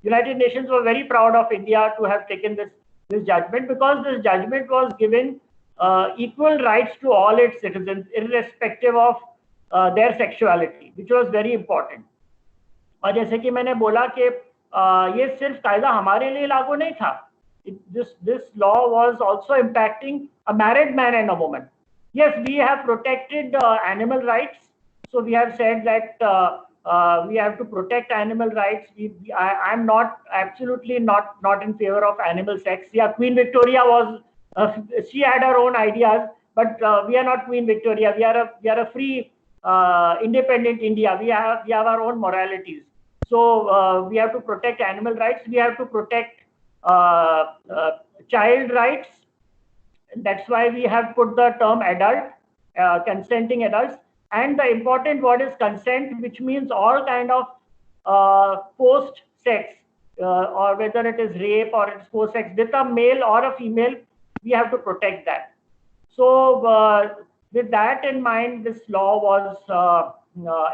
Nations were very proud of India to have taken this judgment, because this judgment was giving equal rights to all its citizens irrespective of their sexuality, which was very important। और जैसे कि मैंने बोला कि ये सिर्फ कायदा हमारे लिए लागू नहीं था, this law was also impacting a married man and a woman। Yes, we have protected animal rights, so we have said that we have to protect animal rights. I'm not absolutely not in favor of animal sex. Yeah, Queen Victoria was she had her own ideas, but we are not Queen Victoria. We are a free independent India. We have our own moralities. So we have to protect animal rights. We have to protect child rights. That's why we have put the term adult, consenting adults. And the important word is consent, which means all kind of post-sex, or whether it is rape or it's post-sex with a male or a female, we have to protect that. So with that in mind, this law was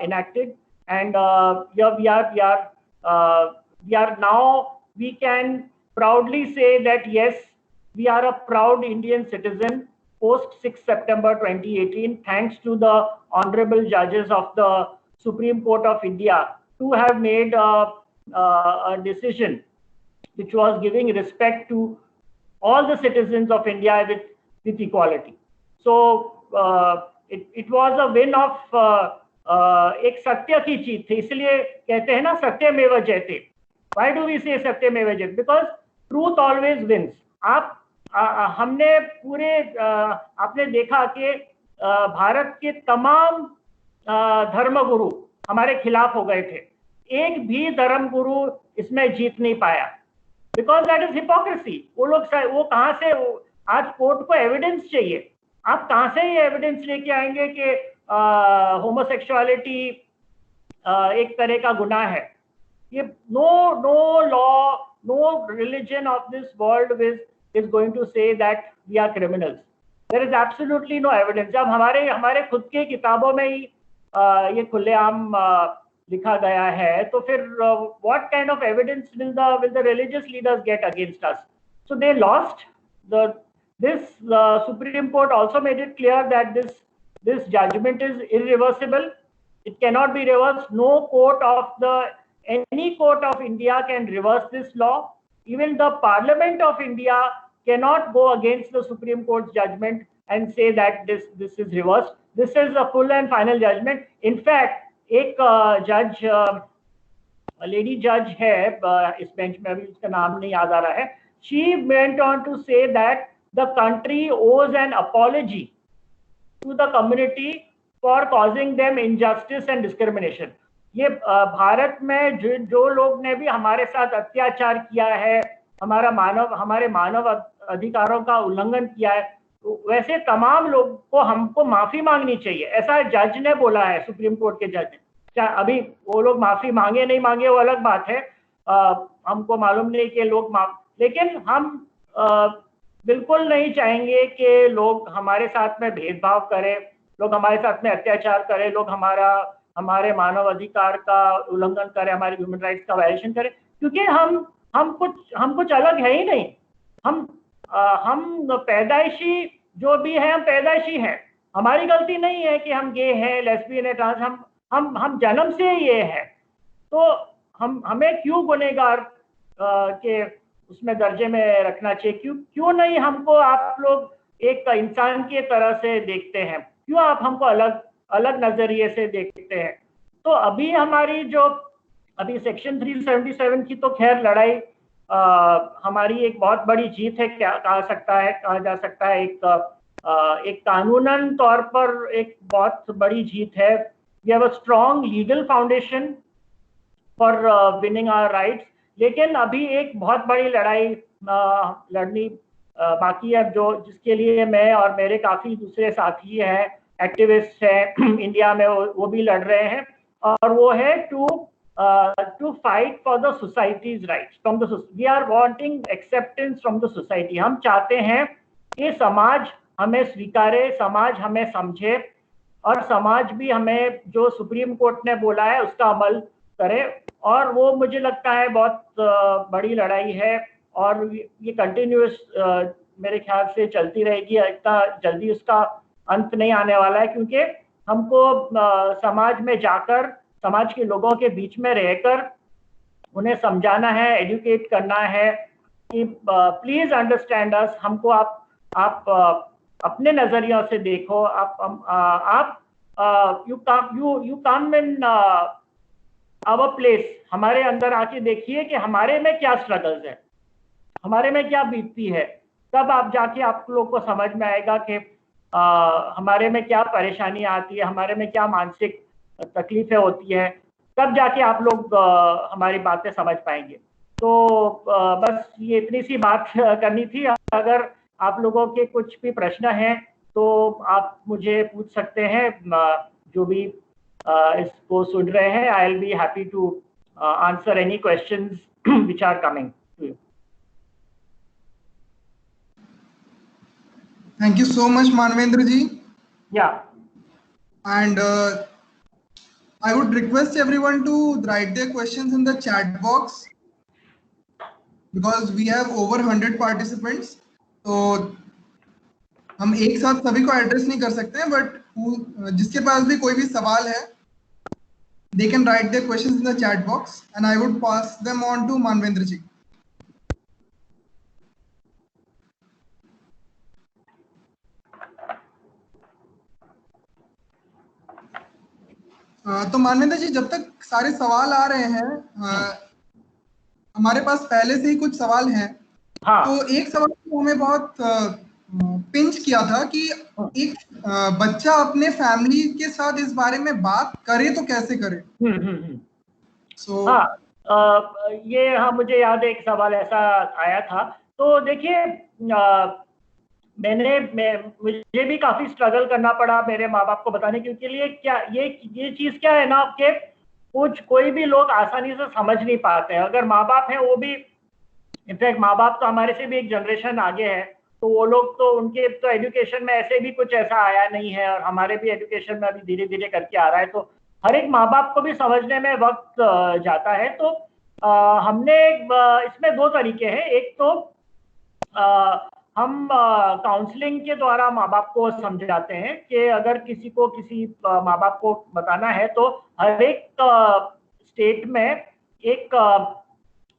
enacted, and here we are we can proudly say that yes, we are a proud Indian citizen post 6 September 2018, thanks to the honorable judges of the Supreme Court of India to have made a decision which was giving respect to all the citizens of India with equality. So it was a win of एक सत्य की जीत थी, इसलिए कहते हैं ना सत्यमेव जयते. Why do we say सत्यमेव जयते? Because truth always wins. हमने पूरे आपने देखा कि भारत के तमाम धर्मगुरु हमारे खिलाफ हो गए थे, एक भी धर्मगुरु इसमें जीत नहीं पाया, बिकॉज दैट इज हिपोक्रेसी. वो कहां से, आज कोर्ट को एविडेंस चाहिए, आप कहां से ये एविडेंस लेके आएंगे कि होमोसेक्सुअलिटी एक तरह का गुनाह है? ये no law, no religion of this world is going to say that we are criminals. There is absolutely no evidence. जब हमारे खुद के किताबों में ही ये खुलेआम लिखा गया है, तो फिर what kind of evidence will the religious leaders get against us? So they lost. This Supreme Court also made it clear that this judgment is irreversible. It cannot be reversed. No court any court of India can reverse this law. Even the Parliament of India cannot go against the Supreme Court's judgment and say that this is reversed. This is a full and final judgment. In fact, एक जज, lady जज है इस bench में, अभी उसका नाम नहीं याद आ रहा है, she went on to say that the country owes an apology to the community for causing them injustice and discrimination. ये भारत में जो लोग ने भी हमारे साथ अत्याचार किया है, हमारे मानव अधिकारों का उल्लंघन किया है, वैसे तमाम लोग को हमको माफी मांगनी चाहिए, ऐसा जज ने बोला है, सुप्रीम कोर्ट के जज ने. क्या अभी वो लोग माफी मांगे नहीं मांगे वो अलग बात है, हमको मालूम नहीं कि लोग लेकिन हम बिल्कुल नहीं चाहेंगे कि लोग हमारे साथ में भेदभाव करें, लोग हमारे साथ में अत्याचार करें, लोग हमारे मानव अधिकार का उल्लंघन करें, हमारे ह्यूमन राइट्स का वायलेशन करें, क्योंकि हम कुछ अलग है ही नहीं. हम पैदाइशी जो भी है, हम पैदाइशी हैं. हमारी गलती नहीं है कि हम गे हैं, लेस्बियन है, ट्रांस, हम जन्म से ये है. तो हमें क्यों गुनहगार के उसमें दर्जे में रखना चाहिए? क्यों नहीं हमको आप लोग एक इंसान की तरह से देखते हैं? क्यों आप हमको अलग नजरिए से देखते हैं? तो अभी हमारी अभी सेक्शन 377 की तो खैर लड़ाई हमारी एक बहुत बड़ी जीत है, कहा जा सकता है एक कानूनन तौर पर एक बहुत बड़ी जीत है. We have a strong legal foundation for winning our rights. लेकिन अभी एक बहुत बड़ी लड़ाई लड़नी बाकी है, जिसके लिए मैं और मेरे काफी दूसरे साथी हैं, एक्टिविस्ट हैं इंडिया में, वो भी लड़ रहे हैं, और वो है to fight for the society's rights. We are wanting acceptance from the society. हम चाहते हैं कि समाज हमें स्वीकारे, समाज हमें समझे, और समाज भी हमें जो सुप्रीम कोर्ट ने बोला है उसका अमल करे. और वो मुझे लगता है बहुत बड़ी लड़ाई है, और ये कंटिन्यूअस मेरे ख्याल से चलती रहेगी. इतना जल्दी उसका अंत नहीं आने वाला है, क्योंकि हमको समाज में जाकर, समाज के लोगों के बीच में रहकर उन्हें समझाना है, एजुकेट करना है कि प्लीज अंडरस्टैंड अस. हमको आप अपने नजरियों से देखो. You come in our place, हमारे अंदर आके देखिए कि हमारे में क्या स्ट्रगल्स है, हमारे में क्या बीतती है. तब आप जाके आप लोग को समझ में आएगा कि हमारे में क्या परेशानी आती है, हमारे में क्या मानसिक तकलीफें होती है. तब जाके आप लोग हमारी बातें समझ पाएंगे. तो बस ये इतनी सी बात करनी थी. अगर आप लोगों के कुछ भी प्रश्न हैं तो आप मुझे पूछ सकते हैं, जो भी इसको सुन रहे हैं. I will be happy to answer any questions which are coming to you. Thank you so much, Manvendra ji. Yeah. And I would request everyone to write their questions in the chat box. Because we have over 100 participants, तो हम एक साथ सभी को address नहीं कर सकते हैं, बट जिसके पास भी कोई भी सवाल है, they can write their questions in the chat box and I would pass them on to Manvendra जी. तो मानवेंद्र जी, जब तक सारे सवाल आ रहे हैं, हमारे पास पहले से ही कुछ सवाल हैं. हाँ. तो एक सवाल तो हमें बहुत पिंच किया था कि एक बच्चा अपने फैमिली के साथ इस बारे में बात करे तो कैसे करे. So, हाँ, ये हाँ मुझे याद है एक सवाल ऐसा आया था. तो देखिए, मुझे भी काफी स्ट्रगल करना पड़ा मेरे माँ बाप को बताने के लिए. क्या ये चीज क्या है ना कि कोई भी लोग आसानी से समझ नहीं पाते हैं. अगर माँ बाप हैं, वो भी इनफैक्ट माँ बाप तो हमारे से भी एक जनरेशन आगे है, तो वो लोग तो उनके तो एजुकेशन में ऐसे भी कुछ ऐसा आया नहीं है, और हमारे भी एजुकेशन में अभी धीरे धीरे करके आ रहा है. तो हर एक माँ बाप को भी समझने में वक्त जाता है. तो हमने इसमें दो तरीके हैं. एक तो हम काउंसलिंग के द्वारा माँ बाप को समझाते हैं कि अगर किसी माँ बाप को बताना है तो हर एक स्टेट में एक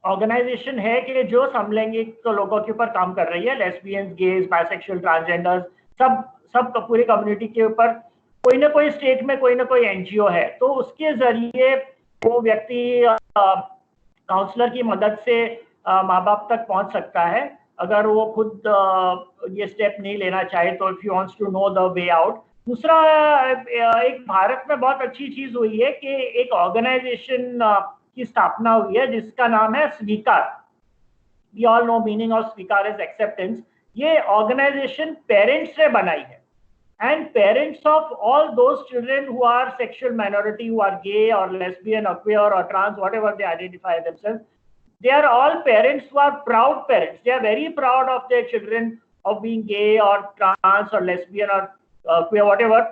ऑर्गेनाइजेशन है कि जो समलैंगिक लोगों के ऊपर काम कर रही है. लेस्बियंस, गेज, बाइसेक्सुअल, ट्रांसजेंडर्स, सब पूरी कम्युनिटी के ऊपर कोई ना कोई स्टेट में कोई ना कोई एनजीओ है. तो उसके जरिए वो व्यक्ति काउंसलर की मदद से माँ बाप तक पहुंच सकता है, अगर वो खुद ये स्टेप नहीं लेना चाहे तो. If you wants to know the way out. दूसरा, एक भारत में बहुत अच्छी चीज हुई है कि एक ऑर्गेनाइजेशन की स्थापना हुई है जिसका नाम है Sweekar. We all know meaning of Sweekar is acceptance. ये ऑर्गेनाइजेशन पेरेंट्स ने बनाई है, and parents of all those children who are sexual minority, who are gay or lesbian or queer or trans, whatever they identify themselves, they are all parents who are proud parents. They are very proud of their children of being gay or trans or lesbian or queer, whatever.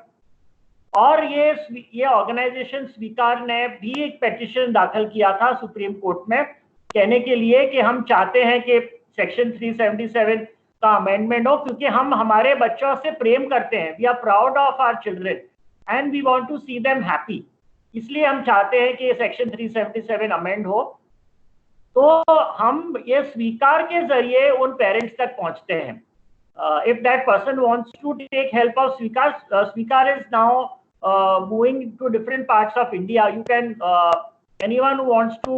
और ये organisation स्वीकार ने भी एक petition दाखिल किया था supreme court में, कहने के लिए कि हम चाहते हैं कि सेक्शन 377 का अमेंडमेंट हो, क्योंकि हम हमारे बच्चों से प्रेम करते हैं. We are proud of our children and we want to see them happy. इसलिए हम चाहते हैं कि सेक्शन 377 अमेंड हो. तो हम ये स्वीकार के जरिए उन पेरेंट्स तक पहुंचते हैं. If that person wants to take help of Sweekar, Sweekar is now moving to different parts of India. You can anyone who wants to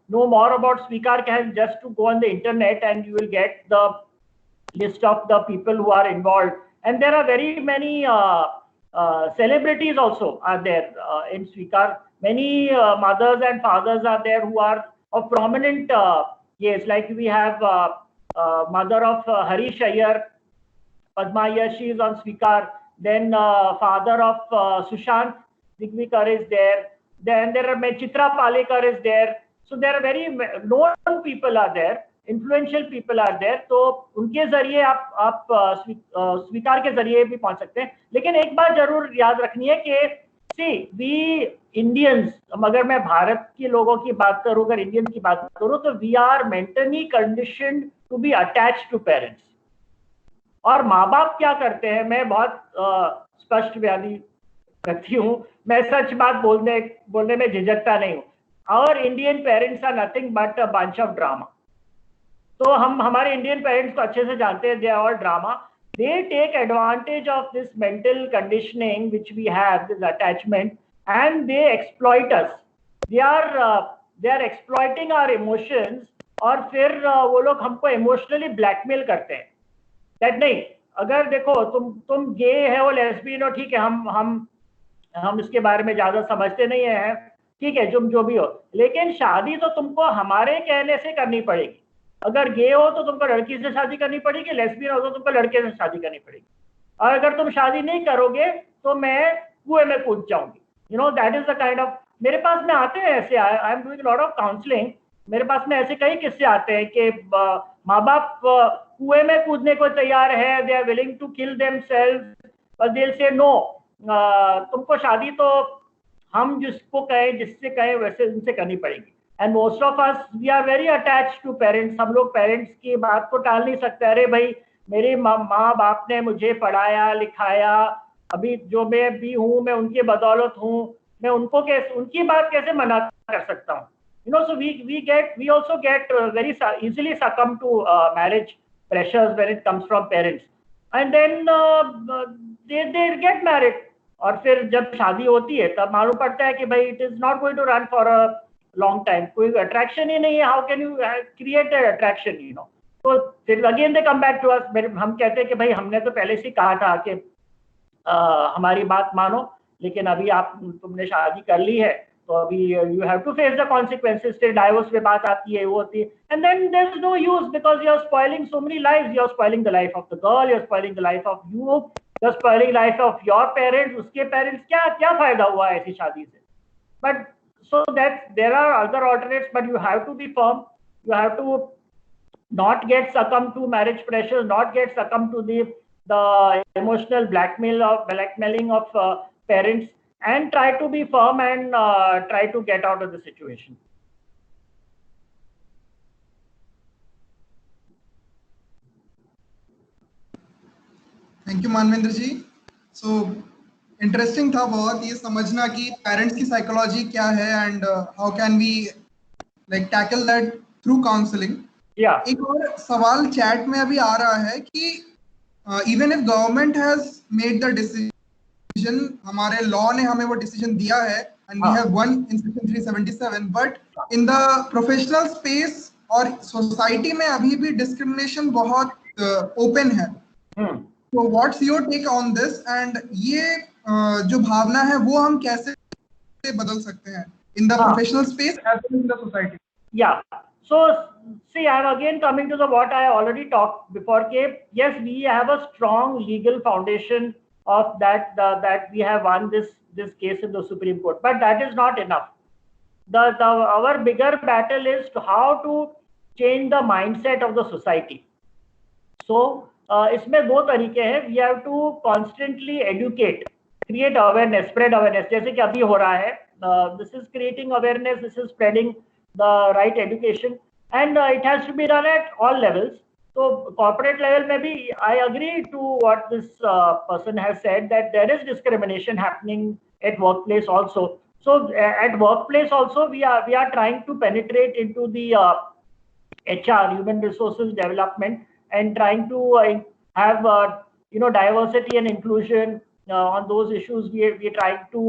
know more about Swikar can just to go on the internet and you will get the list of the people who are involved. And there are very many celebrities also are there in Swikar. Many mothers and fathers are there who are of prominent yes, like we have mother of Harish Iyer, Padma Iyer, she is on Swikar. Then father of Sushant Digvikar is there. Then there are Chitra Palekar is there. So there are very known people are there, influential people are there. तो उनके जरिए आप स्वीकार के जरिए भी पहुंच सकते हैं. लेकिन एक बात जरूर याद रखनी है कि वी इंडियंस, अगर मैं भारत के लोगों की बात करूं, अगर इंडियंस की बात करूं, तो we are mentally conditioned to be attached to parents. और माँ बाप क्या करते हैं, मैं बहुत स्पष्ट बयानी रखती हूँ, मैं सच बात बोलने में झिझकता नहीं हूँ. Our Indian parents are nothing but a bunch of drama. तो हम हमारे इंडियन पेरेंट्स को अच्छे से जानते हैं. They are all drama. They take advantage of this mental conditioning which we have, this attachment, and they exploit us. They are exploiting our emotions. और फिर वो लोग हमको इमोशनली ब्लैकमेल करते हैं. दैट नहीं, अगर देखो तुम गे है हो, लेस्बियन हो, ठीक है, हम इसके बारे में ज्यादा समझते नहीं है, ठीक है, जो भी हो, लेकिन शादी तो तुमको हमारे कहने से करनी पड़ेगी. अगर गे हो तो तुमको लड़की से शादी करनी पड़ेगी, लेस्बियन हो तो तुमको लड़के से शादी करनी पड़ेगी. और अगर तुम शादी नहीं करोगे तो मैं कुएं में कूद जाऊंगी. You know, that is the kind of. मेरे पास में आते हैं ऐसे, I am doing lot of counselling. मेरे पास में ऐसे कई किस्से आते हैं कि माँ बाप कुएं में कूदने को तैयार है. They are willing to kill themselves, but they will say no, तुमको शादी तो हम जिससे कहें वैसे उनसे करनी पड़ेगी. and most of us we are very attached to parents. हम लोग पेरेंट्स की बात को टाल नहीं सकते. अरे भाई मेरे माँ बाप ने मुझे पढ़ाया लिखाया, अभी जो मैं भी हूँ मैं उनकी बदौलत हूँ, मैं उनको कैसे उनकी बात कैसे मना कर सकता हूँ. So we also get very easily succumb to marriage pressures when it comes from parents, and then they get married. और फिर जब शादी होती है तब मालूम पड़ता है कि भाई it is not going to run for a long time. कोई attraction ही नहीं है. How can you create that attraction? तो फिर again they come back to us. हम कहते हैं कि भाई हमने तो पहले से कहा था कि हमारी बात मानो, लेकिन अभी तुमने शादी कर ली है तो अभी you have to face the consequences. फिर divorce पे बात आती है, वो होती है, and then there's no use because you're spoiling so many lives. You're spoiling the life of the girl, you're spoiling the life of you, you're spoiling life of your parents. उसके parents क्या फायदा हुआ ऐसी शादी से? But so that there are other alternates, but you have to be firm. You have to not get succumb to marriage pressures, not get succumb to the emotional blackmailing of parents, and try to be firm and try to get out of the situation. Thank you Manvendra ji. So interesting था बहुत ये समझना कि parents की psychology क्या है and how can we like tackle that through counselling. एक और सवाल चैट में अभी आ रहा है कि even if government has made the decision, हमारे लॉ ने हमें वो डिसीजन दिया है and we have won in section 377, but in the professional space और सोसाइटी में अभी भी डिस्क्रिमिनेशन बहुत ओपन है. So what's your take on this? And ये जो भावना है वो हम कैसे बदल सकते हैं in the professional space as well as in the society? Yeah. So see, I'm again coming to what I already talked before. Yes, we have a strong legal foundation of that we have won this case in the Supreme Court, but that is not enough. Our bigger battle is how to change the mindset of the society. So इसमें दो तरीके हैं. We have to constantly educate, create awareness, spread awareness. जैसे कि अभी हो रहा है, this is creating awareness, this is spreading the right education, and it has to be done at all levels. So corporate level में भी I agree to what this person has said, that there is discrimination happening at workplace also. So at workplace also we are trying to penetrate into the HR, human resources development, and trying to have diversity and inclusion on those issues. We are trying to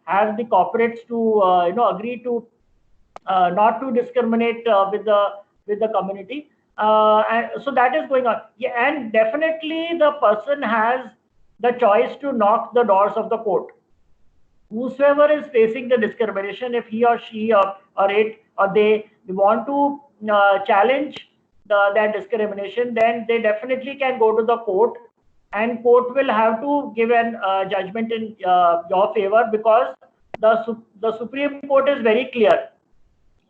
have the corporates to agree to not to discriminate with the community, and so that is going on. Yeah, and definitely the person has the choice to knock the doors of the court. Whosoever is facing the discrimination, if he or she or it or they want to challenge that discrimination, then they definitely can go to the court, and court will have to give an judgment in your favor, because the Supreme Court is very clear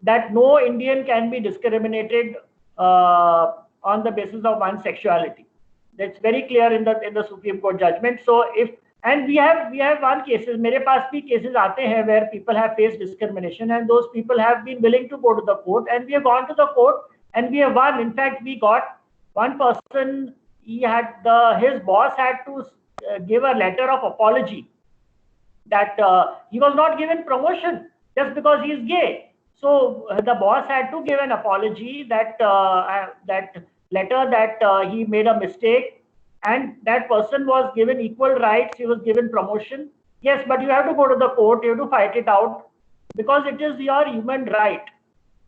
that no Indian can be discriminated on the basis of one's sexuality. That's very clear in the Supreme Court judgment. So and we have one cases, मेरे पास भी cases आते हैं where people have faced discrimination, and those people have been willing to go to the court, and we have gone to the court and we have won. In fact, we got one person, his boss had to give a letter of apology that he was not given promotion just because he is gay. So the boss had to give an apology that letter that he made a mistake, and that person was given equal rights, he was given promotion. Yes, but you have to go to the court, you have to fight it out, because it is your human right.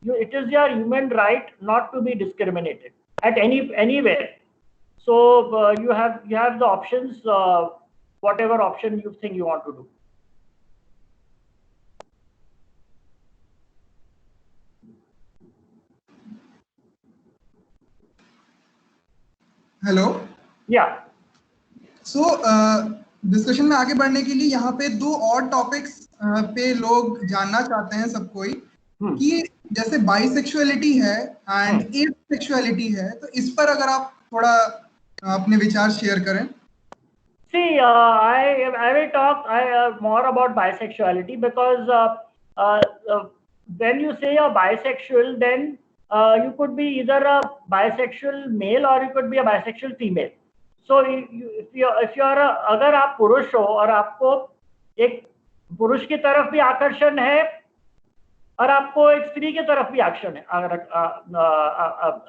It is your human right not to be discriminated at anywhere. So you have the options, whatever option you think you want to do. Hello. Yeah. So discussion में आगे बढ़ने के लिए यहाँ पे दो और topics पे लोग जानना चाहते हैं सब कोई, कि जैसे बाइसेक्सुअलिटी है एंड एसेक्सुअलिटी है, तो इस पर अगर आप थोड़ा अपने विचार शेयर करें. See, I will talk more about bisexuality, because when you say you're bisexual, then you could be either a bisexual male or you could be a bisexual female. So if you're अगर आप पुरुष हो और आपको एक पुरुष की तरफ भी आकर्षण है और आपको एक स्त्री की तरफ भी आकर्षण है,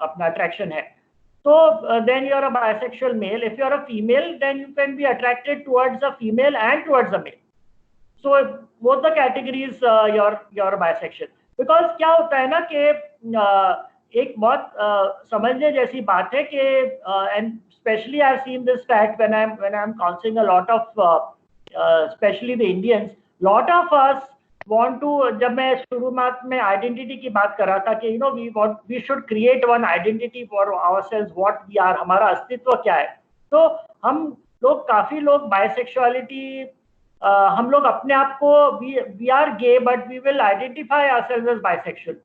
अपना अट्रैक्शन है, so then you're a bisexual male. If you're a female, then you can be attracted towards a female and towards a male. So both the categories you're bisexual. Because क्या होता है ना कि एक बहुत समझने जैसी बात है कि and especially I've seen this fact when I'm counseling a lot of especially the Indians, lot of us want to, जब मैं शुरुआत में आइडेंटिटी की बात कर रहा था कि we should create one identity for ourselves, what we are, हमारा अस्तित्व क्या है, तो हम लोग काफी लोग बाइसेक्सुअलिटी हम लोग अपने आप को we are gay but we will identify ourselves as bisexual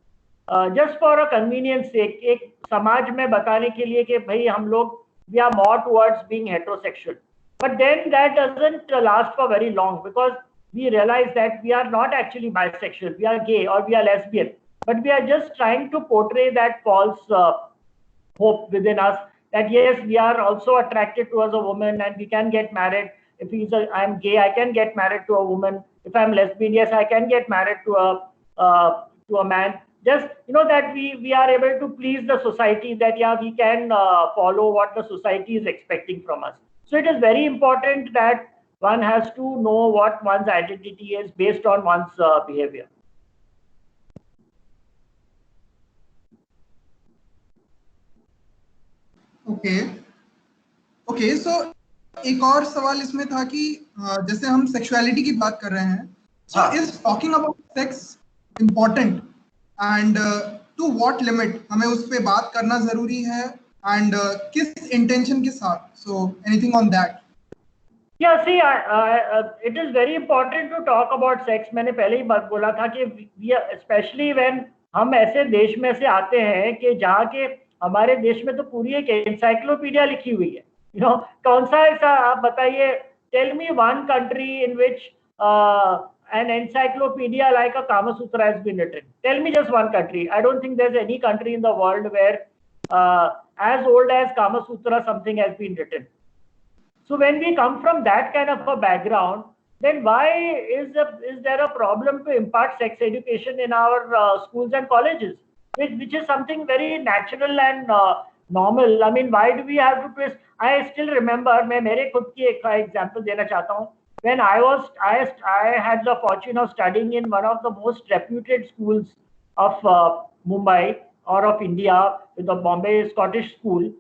just for a convenience sake, एक समाज में बताने के लिए कि भाई हम लोग we are more towards being heterosexual. But then that doesn't last for very long because we realize that we are not actually bisexual, we are gay or we are lesbian, but we are just trying to portray that false hope within us that yes, we are also attracted towards a woman and we can get married. If I'm gay, I can get married to a woman. If I'm lesbian, yes, I can get married to a man. Just that we are able to please the society, that yeah, we can follow what the society is expecting from us. So it is very important that one has to know what one's identity is based on one's behavior. Okay, so एक और सवाल इसमें था कि जैसे हम sexuality की बात कर रहे हैं, so is talking about sex important and to what limit हमें उस पे बात करना जरूरी है and किस इंटेंशन के साथ, so anything on that? Yeah, see, it is very important to talk about sex. मैंने पहले ही बात बोला था कि especially when हम ऐसे देश में से आते हैं कि जहाँ के हमारे देश में तो पूरी एक encyclopedia लिखी हुई है, कौन सा ऐसा आप बताइए, tell me one country in which an encyclopedia like a Kama Sutra has been written. Tell me just one country. I don't think there's any country in the world where as old as Kama Sutra something has been written. So when we come from that kind of a background, then why is there a problem to impart sex education in our schools and colleges, which is something very natural and normal? I mean, why do we have to twist? I still remember, मैं मेरे खुद की एक example देना चाहता हूँ. When I had the fortune of studying in one of the most reputed schools of Mumbai or of India, with the Bombay Scottish School.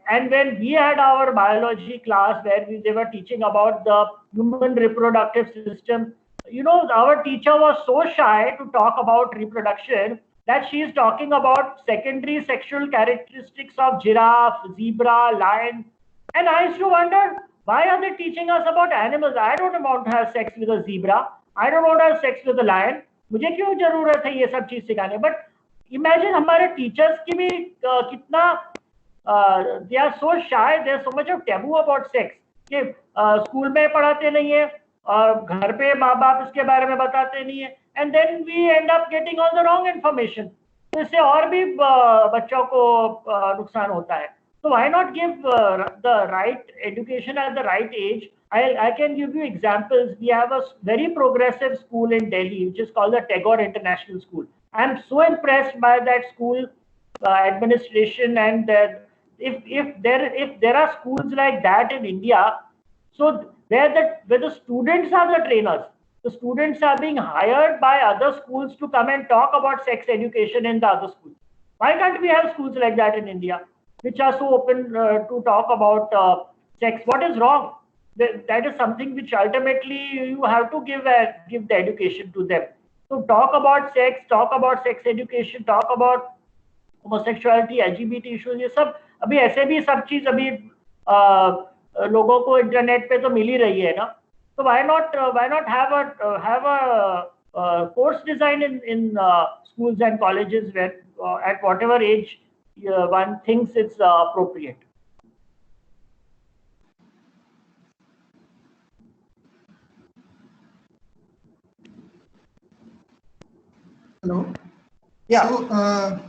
And when we had our biology class where they were teaching about the human reproductive system, our teacher was so shy to talk about reproduction that she is talking about secondary sexual characteristics of giraffe, zebra, lion. And I used to wonder, why are they teaching us about animals? I don't want to have sex with a zebra. I don't want to have sex with a lion. मुझे क्यों जरूरत है ये सब चीज सिखाने? But imagine हमारे teachers की भी कितना they are so shy, there's so much of taboo about sex कि स्कूल में पढ़ाते नहीं है और घर पे माँ बाप इसके बारे में बताते नहीं है, and then we end up getting all the wrong information. तो इससे और भी बच्चों को नुकसान होता है. So why not give the right education at the right age? I can give you examples. We have a very progressive school in Delhi, which is called the Tagore International School. I'm so impressed by that school administration, and if there are schools like that in India, so where the students are the trainers, the students are being hired by other schools to come and talk about sex education in the other schools. Why can't we have schools like that in India, which are so open to talk about sex? What is wrong? That is something which ultimately you have to give the education to them. So talk about sex education, talk about homosexuality, LGBT issues, ये सब अभी ऐसे भी सब चीज अभी लोगों को इंटरनेट पे तो मिल ही रही है ना. So why not have a course design in schools and colleges where at whatever age one thinks it's appropriate. Hello. Yeah. So,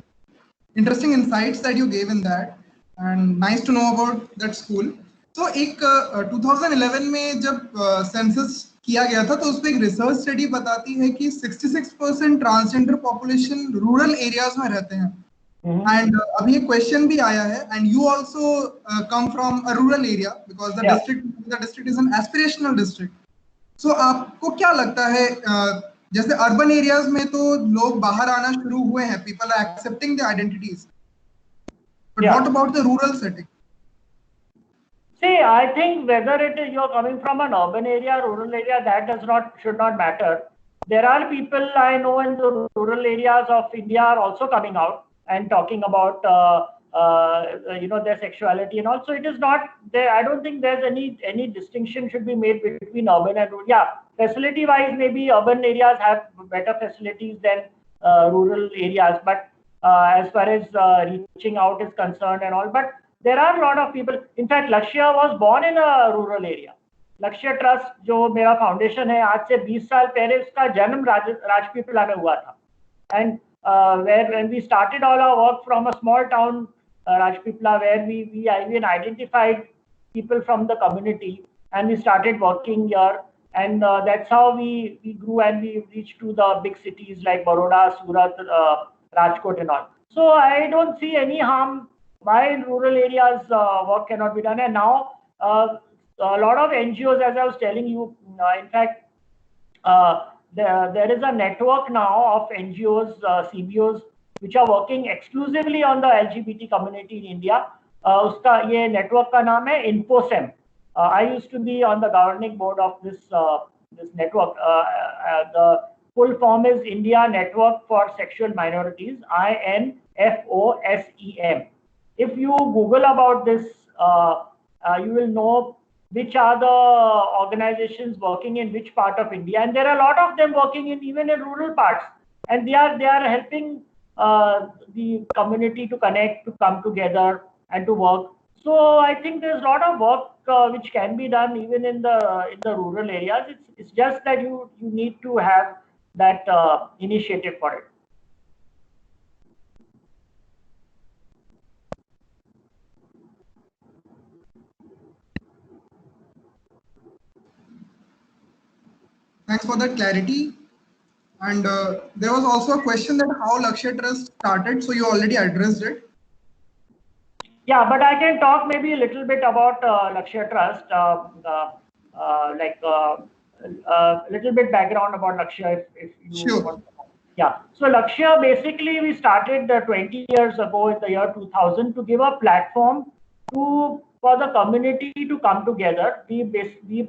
interesting insights that you gave in that, and nice to know about that school. So, एक 2011 में जब census किया गया था, तो उस पे एक रिसर्च स्टडी बताती है कि 66% ट्रांसजेंडर पॉपुलेशन रूरल एरियाज में रहते हैं. एंड अभी एक क्वेश्चन भी आया है, and you also come from a rural area because the district is an aspirational district. So आपको क्या लगता है, जैसे अर्बन एरियाज में तो लोग बाहर आना शुरू हुए हैं, people are accepting the identities, but what about the rural setting? See, I think whether it is you're coming from an urban area, rural area, that should not matter. There are people I know in the rural areas of India are also coming out and talking about their sexuality, and also it is not there. I don't think there's any distinction should be made between urban and rural. Yeah, facility wise, maybe urban areas have better facilities than rural areas, but as far as reaching out is concerned and all, but there are a lot of people. In fact, Lakshya was born in a rural area. Lakshya Trust, जो मेरा foundation है, आज से 20 साल पहले उसका जन्म राजपीपला में हुआ था. And when we started all our work from a small town, Rajpipla, where we even identified people from the community, and we started working here, and that's how we grew, and we reached to the big cities like Baroda, Surat, Rajkot and all. So I don't see any harm why in rural areas work cannot be done. And now a lot of NGOs, as I was telling you, in fact, there is a network now of NGOs, CBOs, which are working exclusively on the LGBT community in India. उसका ये network का नाम है INFOSEM. I used to be on the governing board of this network. The full form is India Network for Sexual Minorities, INFOSEM. If you Google about this, you will know which are the organizations working in which part of India, and there are a lot of them working even in rural parts, and they are helping the community to connect, to come together, and to work. So I think there's a lot of work which can be done even in the rural areas. It's just that you need to have that initiative for it. Thanks for that clarity. And there was also a question that how Lakshya Trust started, so you already addressed it. Yeah, but I can talk maybe a little bit about Lakshya Trust, a little bit background about Lakshya if you Sure. want. Yeah, so Lakshya, basically we started 20 years ago in the year 2000 to give a platform for the community to come together. We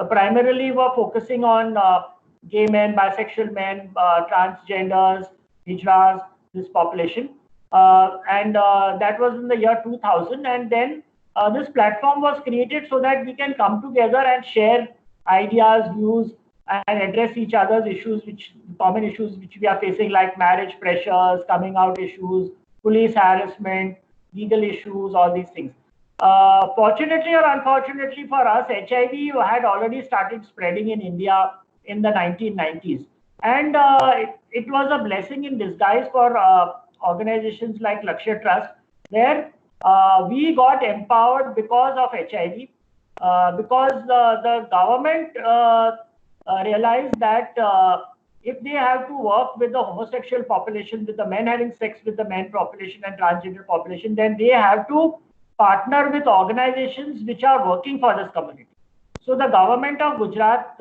primarily were focusing on gay men, bisexual men, transgenders, hijras, this population. And that was in the year 2000. And then this platform was created so that we can come together and share ideas, views, and address each other's issues, common issues which we are facing, like marriage pressures, coming out issues, police harassment, legal issues, all these things. Fortunately or unfortunately for us, HIV had already started spreading in India in the 1990s. And it was a blessing in disguise for organizations like Lakshya Trust, where we got empowered because of HIV, because the government realized that if they have to work with the homosexual population, with the men having sex with the men population and transgender population, then they have to partner with organizations which are working for this community. So the government of Gujarat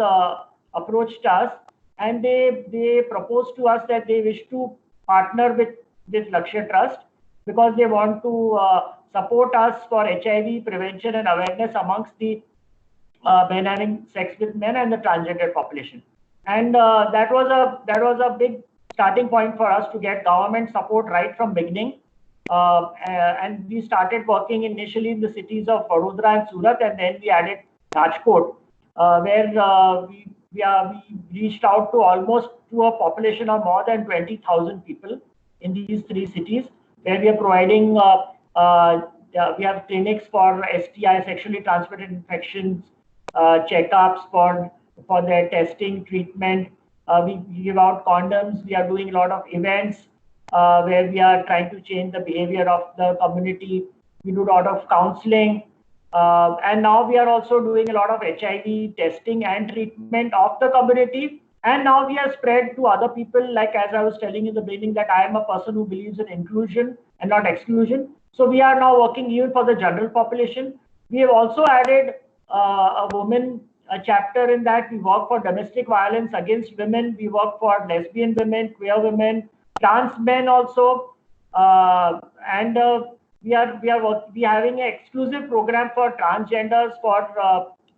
approached us, and they proposed to us that they wish to partner with Lakshya Trust because they want to support us for HIV prevention and awareness amongst the men having sex with men and the transgender population. And that was a big starting point for us to get government support right from beginning. And we started working initially in the cities of Vadodara and Surat, and then we added Rajkot, where we reached out to almost to a population of more than 20,000 people in these three cities, where we are providing, we have clinics for STI, sexually transmitted infections, checkups for their testing, treatment, We give out condoms. We are doing a lot of events where we are trying to change the behavior of the community. We do a lot of counseling. And now we are also doing a lot of HIV testing and treatment of the community. And now we are spread to other people, like as I was telling in the beginning, that I am a person who believes in inclusion and not exclusion. So we are now working even for the general population. We have also added a woman chapter in that. We work for domestic violence against women. We work for lesbian women, queer women, trans men also. And we are having an exclusive program for transgenders for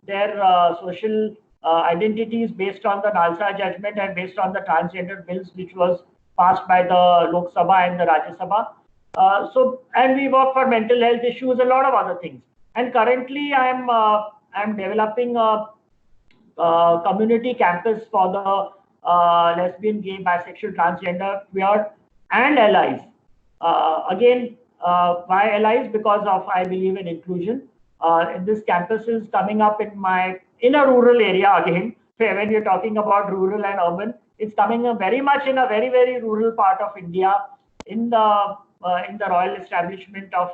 their social identities based on the Nalsa judgment and based on the transgender bills which was passed by the Lok Sabha and the Rajya Sabha. And we work for mental health issues, a lot of other things. And currently, I'm developing a community campus for the lesbian, gay, bisexual, transgender, queer, and allies. Again, why allies? Because of I believe in inclusion. This campus is coming up in a rural area again. When you're talking about rural and urban, it's coming very much in a very, very rural part of India, in the royal establishment of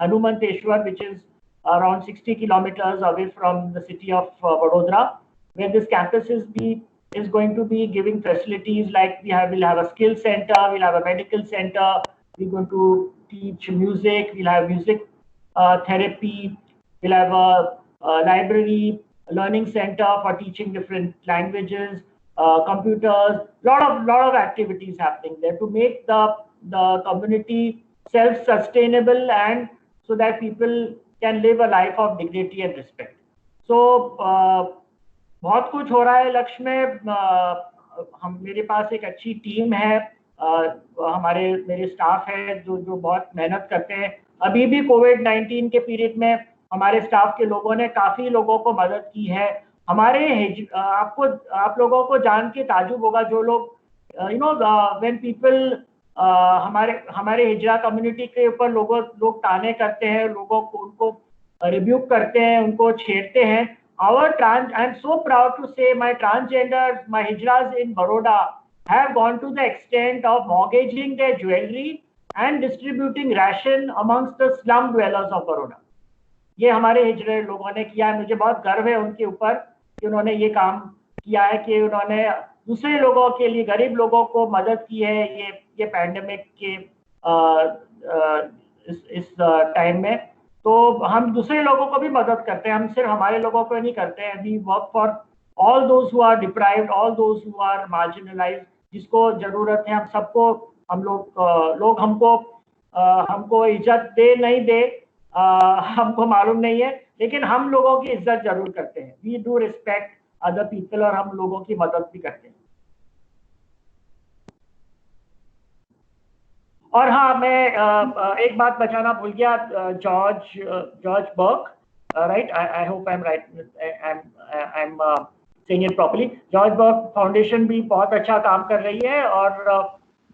Hanumanteshwar, which is around 60 kilometers away from the city of Vadodara, where this campus is going to be giving facilities like we'll have a skill center, we'll have a medical center, we're going to teach music, we'll have music therapy, we'll have a library, a learning center for teaching different languages, computers, lot of activities happening there to make the community self-sustainable and so that people can live a life of dignity and respect. So बहुत कुछ हो रहा है लक्ष्य में. मेरे पास एक अच्छी टीम है, मेरे स्टाफ है जो बहुत मेहनत करते हैं. अभी भी कोविड-19 के पीरियड में हमारे स्टाफ के लोगों ने काफी लोगों को मदद की है. आप लोगों को जान के ताजुब होगा जो लोग व्हेन पीपल हमारे हिजरा कम्युनिटी के ऊपर लोग ताने करते हैं, लोगों को उनको रिब्यूक करते हैं, उनको छेड़ते हैं. I'm so proud to say my transgenders, my hijras in Baroda have gone to the extent of mortgaging their jewelry and distributing ration amongst the slum dwellers of Baroda. ये हमारे हिजरे लोगों ने किया है. मुझे बहुत गर्व है उनके ऊपर कि उन्होंने ये काम किया है कि उन्होंने दूसरे लोगों के लिए, गरीब लोगों को मदद की है ये पैंडेमिक के इस टाइम में. तो हम दूसरे लोगों को भी मदद करते हैं, हम सिर्फ हमारे लोगों को नहीं करते हैं. We work for all those who are deprived, all those who are marginalised. जिसको जरूरत है हम सबको, लोग हमको इज्जत दे नहीं दे हमको मालूम नहीं है, लेकिन हम लोगों की इज्जत जरूर करते हैं. We do respect other people और हम लोगों की मदद भी करते हैं. और हाँ, मैं एक बात बताना भूल गया. George Burke, right, I hope I am right, I am saying it properly. George Burke foundation भी बहुत अच्छा काम कर रही है और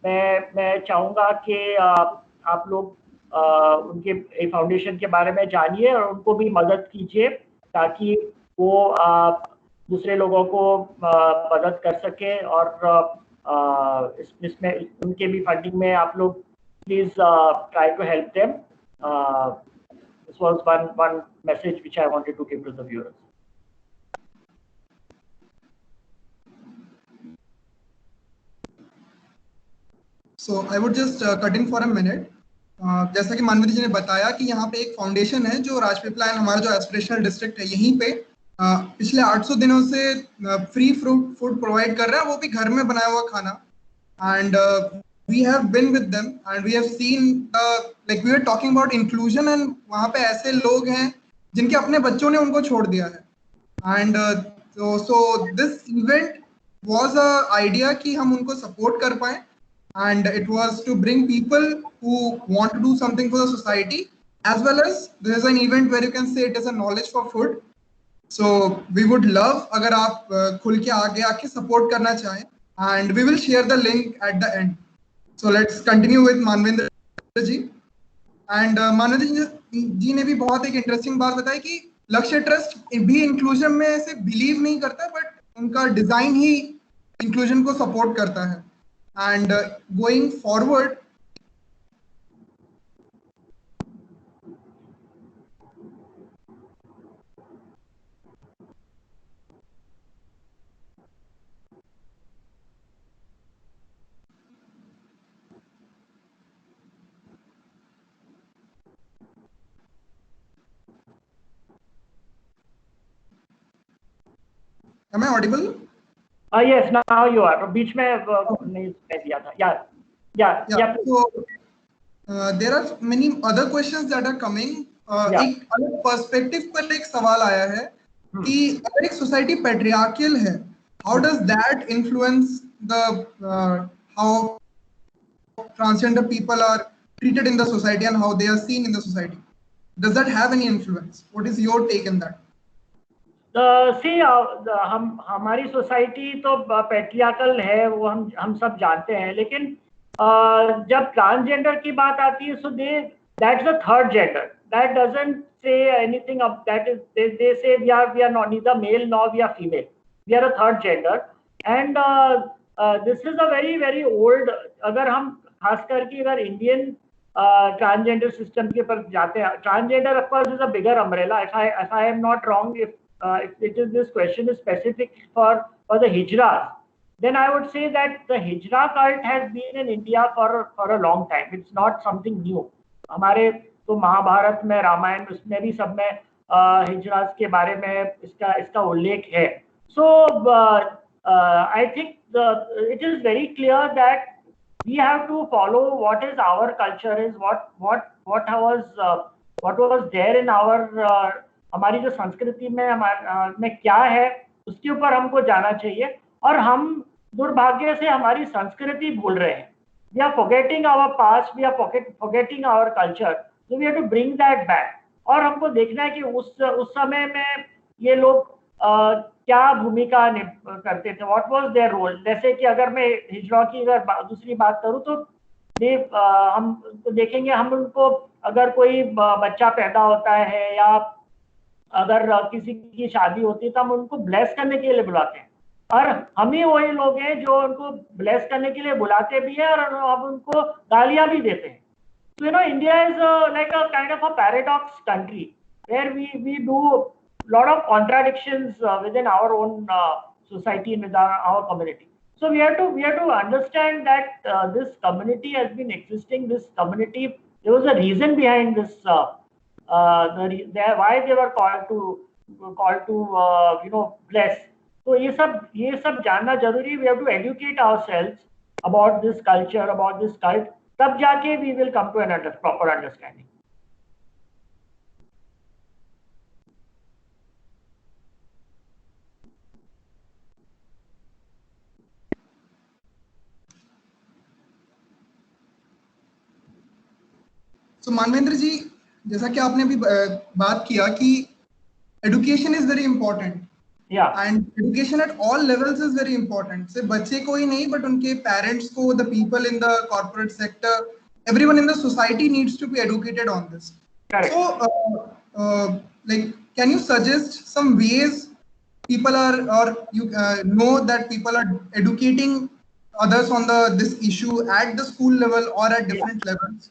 मैं चाहूँगा कि आप लोग उनके फाउंडेशन के बारे में जानिए और उनको भी मदद कीजिए ताकि वो दूसरे लोगों को मदद कर सके. और इसमें उनके भी फंडिंग में आप लोग please try to help them. This was one message which I wanted to give to the viewers. So I would just cut in for a minute. जैसा कि मानवीर जी ने बताया कि यहाँ पे एक फाउंडेशन है जो राजपीपला एंड हमारा जो एस्पिरेशनल डिस्ट्रिक्ट है यहीं पे पिछले 800 दिनों से फ्री फूड प्रोवाइड कर रहा है, वो भी घर में बनाया हुआ खाना. And we have been with them and we have seen like we are talking about inclusion and वहाँ पे ऐसे लोग हैं जिनके अपने बच्चों ने उनको छोड़ दिया है. And so this event was a idea कि हम उनको सपोर्ट कर पाए. And it was to bring people who want to do something for the society, as well as there is an event where you can say it is a knowledge for food. So we would love agar aap khul ke aage aake support karna chaheं, and we will share the link at the end. So let's continue with Manvendra ji. And Manvendra जी ने भी बहुत एक interesting बात बताई कि लक्ष्य trust भी inclusion में से बिलीव नहीं करता, बट उनका डिजाइन ही इंक्लूजन को सपोर्ट करता है. And going forward, am I audible? Yes, now you are. बीच में नहीं दिया था. Yeah. So there are many other questions that are coming. एक अलग पर्सपेक्टिव पर एक सवाल आया है कि अगर एक सोसाइटी पैट्रियार्कियल है, how does that influence the how transgender people are treated in the society and how they are seen in the society? Does that have any influence? What is your take on that? हमारी society तो patriarchal है, वो हम सब जानते हैं, लेकिन जब ट्रांसजेंडर की बात आती है, so that's the third gender. That doesn't say anything of that. Is they say we are not neither male nor we are female, we are a third gender. And this is a very very old, अगर हम खास करके अगर Indian transgender system के ऊपर जाते हैं, transgender of course is a bigger umbrella. If I am not wrong, if this question is specific for the hijras, then I would say that the hijra cult has been in India for a long time. It's not something new. हमारे तो महाभारत में, रामायण, उसमें भी सब में हिजरास के बारे में इसका उल्लेख है. So I think it is very clear that we have to follow what is our culture, is what was there in our हमारी जो संस्कृति में क्या है, उसके ऊपर हमको जाना चाहिए. और हम दुर्भाग्य से हमारी संस्कृति भूल रहे हैं. We are forgetting our past, we are forgetting our culture. So we have to bring that back. और हमको देखना है कि उस समय में ये लोग क्या भूमिका करते थे, व्हाट वाज देयर रोल. जैसे कि अगर मैं हिजरा की अगर दूसरी बात करूं, तो हम देखेंगे, हम उनको अगर कोई बच्चा पैदा होता है या अगर किसी की शादी होती है, तो हम उनको ब्लेस करने के लिए बुलाते हैं. और हम ही वही लोग हैं जो उनको ब्लेस करने के लिए बुलाते भी हैं और अब उनको गालियां भी देते हैं. So, India is like a kind of a paradox country where we do lot of contradictions within our own society and with our community. So we have to understand that this community has been existing. This community, there was a reason behind this. Why they were called to bless. So ये सब जानना जरूरी. We have to educate ourselves about this culture, about this cult. तब जाके we will come to an proper understanding. So Manvendra जी, जैसा कि आपने अभी बात किया कि education is very important. Yeah. And education at all levels is very important. सिर्फ बच्चे को ही नहीं, but उनके parents को, the people in the corporate sector, everyone in the society needs to be educated on this. Correct. So, like, can you suggest some ways people are, or you know that people are educating others on this issue at the school level or at different levels?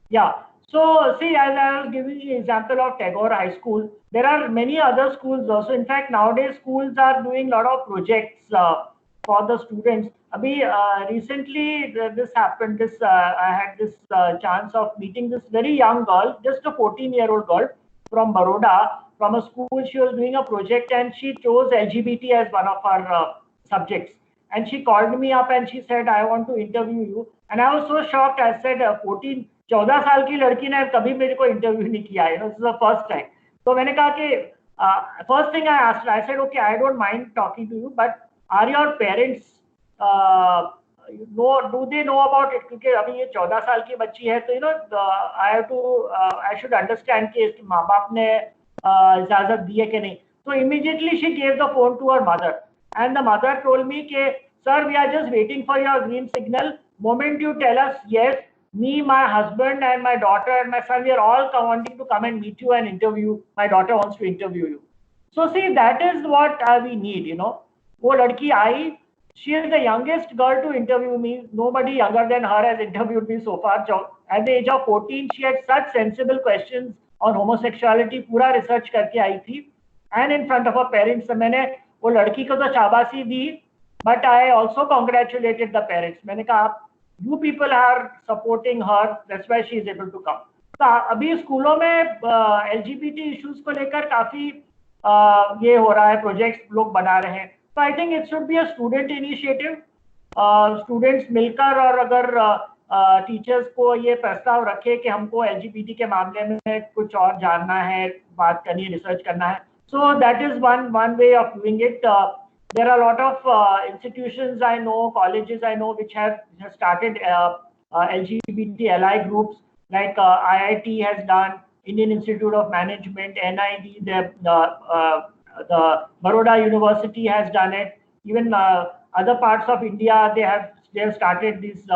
Yeah. So see, as I was giving you example of Tagore High School, there are many other schools also. In fact, nowadays schools are doing a lot of projects for the students. Abhi recently this happened. I had this chance of meeting this very young girl, just a 14-year-old girl from Baroda, from a school. She was doing a project and she chose LGBT as one of her subjects. And she called me up and she said, I want to interview you. And I was so shocked. I said, 14 साल की लड़की ने कभी मेरे को interview नहीं किया है. This is the first time. तो मैंने कहा कि first thing I asked her, I said, okay, I don't mind talking to you, but are your parents do they know about it? क्योंकि अभी ये 14 साल की बच्ची है, तो I should understand कि इसके माँ बाप ने इजाजत दी है कि नहीं. So immediately she gave the phone to her mother, and the mother told me कि sir, we are just waiting for your green signal. Moment you tell us yes, me, my husband, and my daughter and my son, we are all wanting to come and meet you and interview. My daughter wants to interview you. So see, that is what we need. वो लड़की आई, She is the youngest girl to interview me. Nobody younger than her has interviewed me so far. At the age of 14, she had such sensible questions on homosexuality. पूरा research करके आई थी. And in front of her parents, मैंने वो लड़की को तो शाबाशी दी, but I also congratulated the parents. मैंने कहा you people are supporting her. That's why she is able to come. तो अभी स्कूलों में LGBT issues को लेकर काफी ये हो रहा है, प्रोजेक्ट्स लोग बना रहे हैं. So I think it should be a student initiative. Students मिलकर, और अगर टीचर्स को ये प्रस्ताव रखे कि हमको LGBT के मामले में कुछ और जानना है, बात करनी है, रिसर्च करना है. So that is one way of doing it. There are a lot of institutions I know, colleges I know, which have started LGBT ally groups, like IIT has done, Indian Institute of Management, NID, the Baroda University has done it. Even other parts of India, they have started these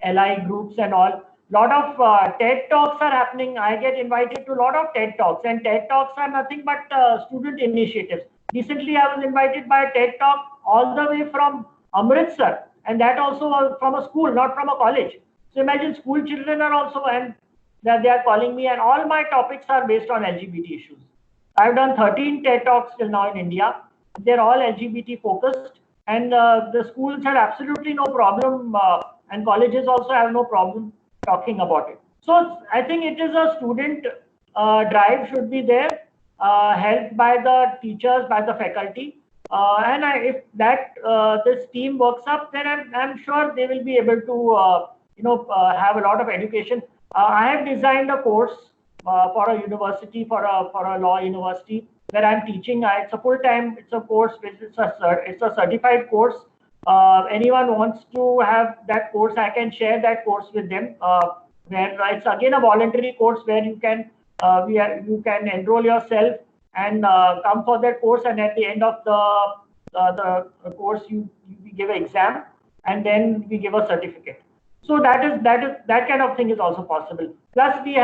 ally groups and all. Lot of TED Talks are happening. I get invited to a lot of TED Talks, and TED Talks are nothing but student initiatives. Recently, I was invited by a TED Talk all the way from Amritsar, and that also from a school, not from a college. So imagine school children are also, and they are calling me, and all my topics are based on LGBT issues. I've done 13 TED Talks till now in India. They're all LGBT focused, and the schools have absolutely no problem, and colleges also have no problem talking about it. So I think it is a student drive should be there, helped by the teachers, by the faculty. And if that this team works up, then I'm sure they will be able to have a lot of education. I have designed a course for a university, for a law university, where I'm teaching. It's a full-time. It's a course. It's a certified course. Anyone wants to have that course, I can share that course with them. Where it's again a voluntary course where you can you can enroll yourself and come for that course, and at the end of the course you give an exam, and then we give a certificate. So that kind of thing is also possible. Plus we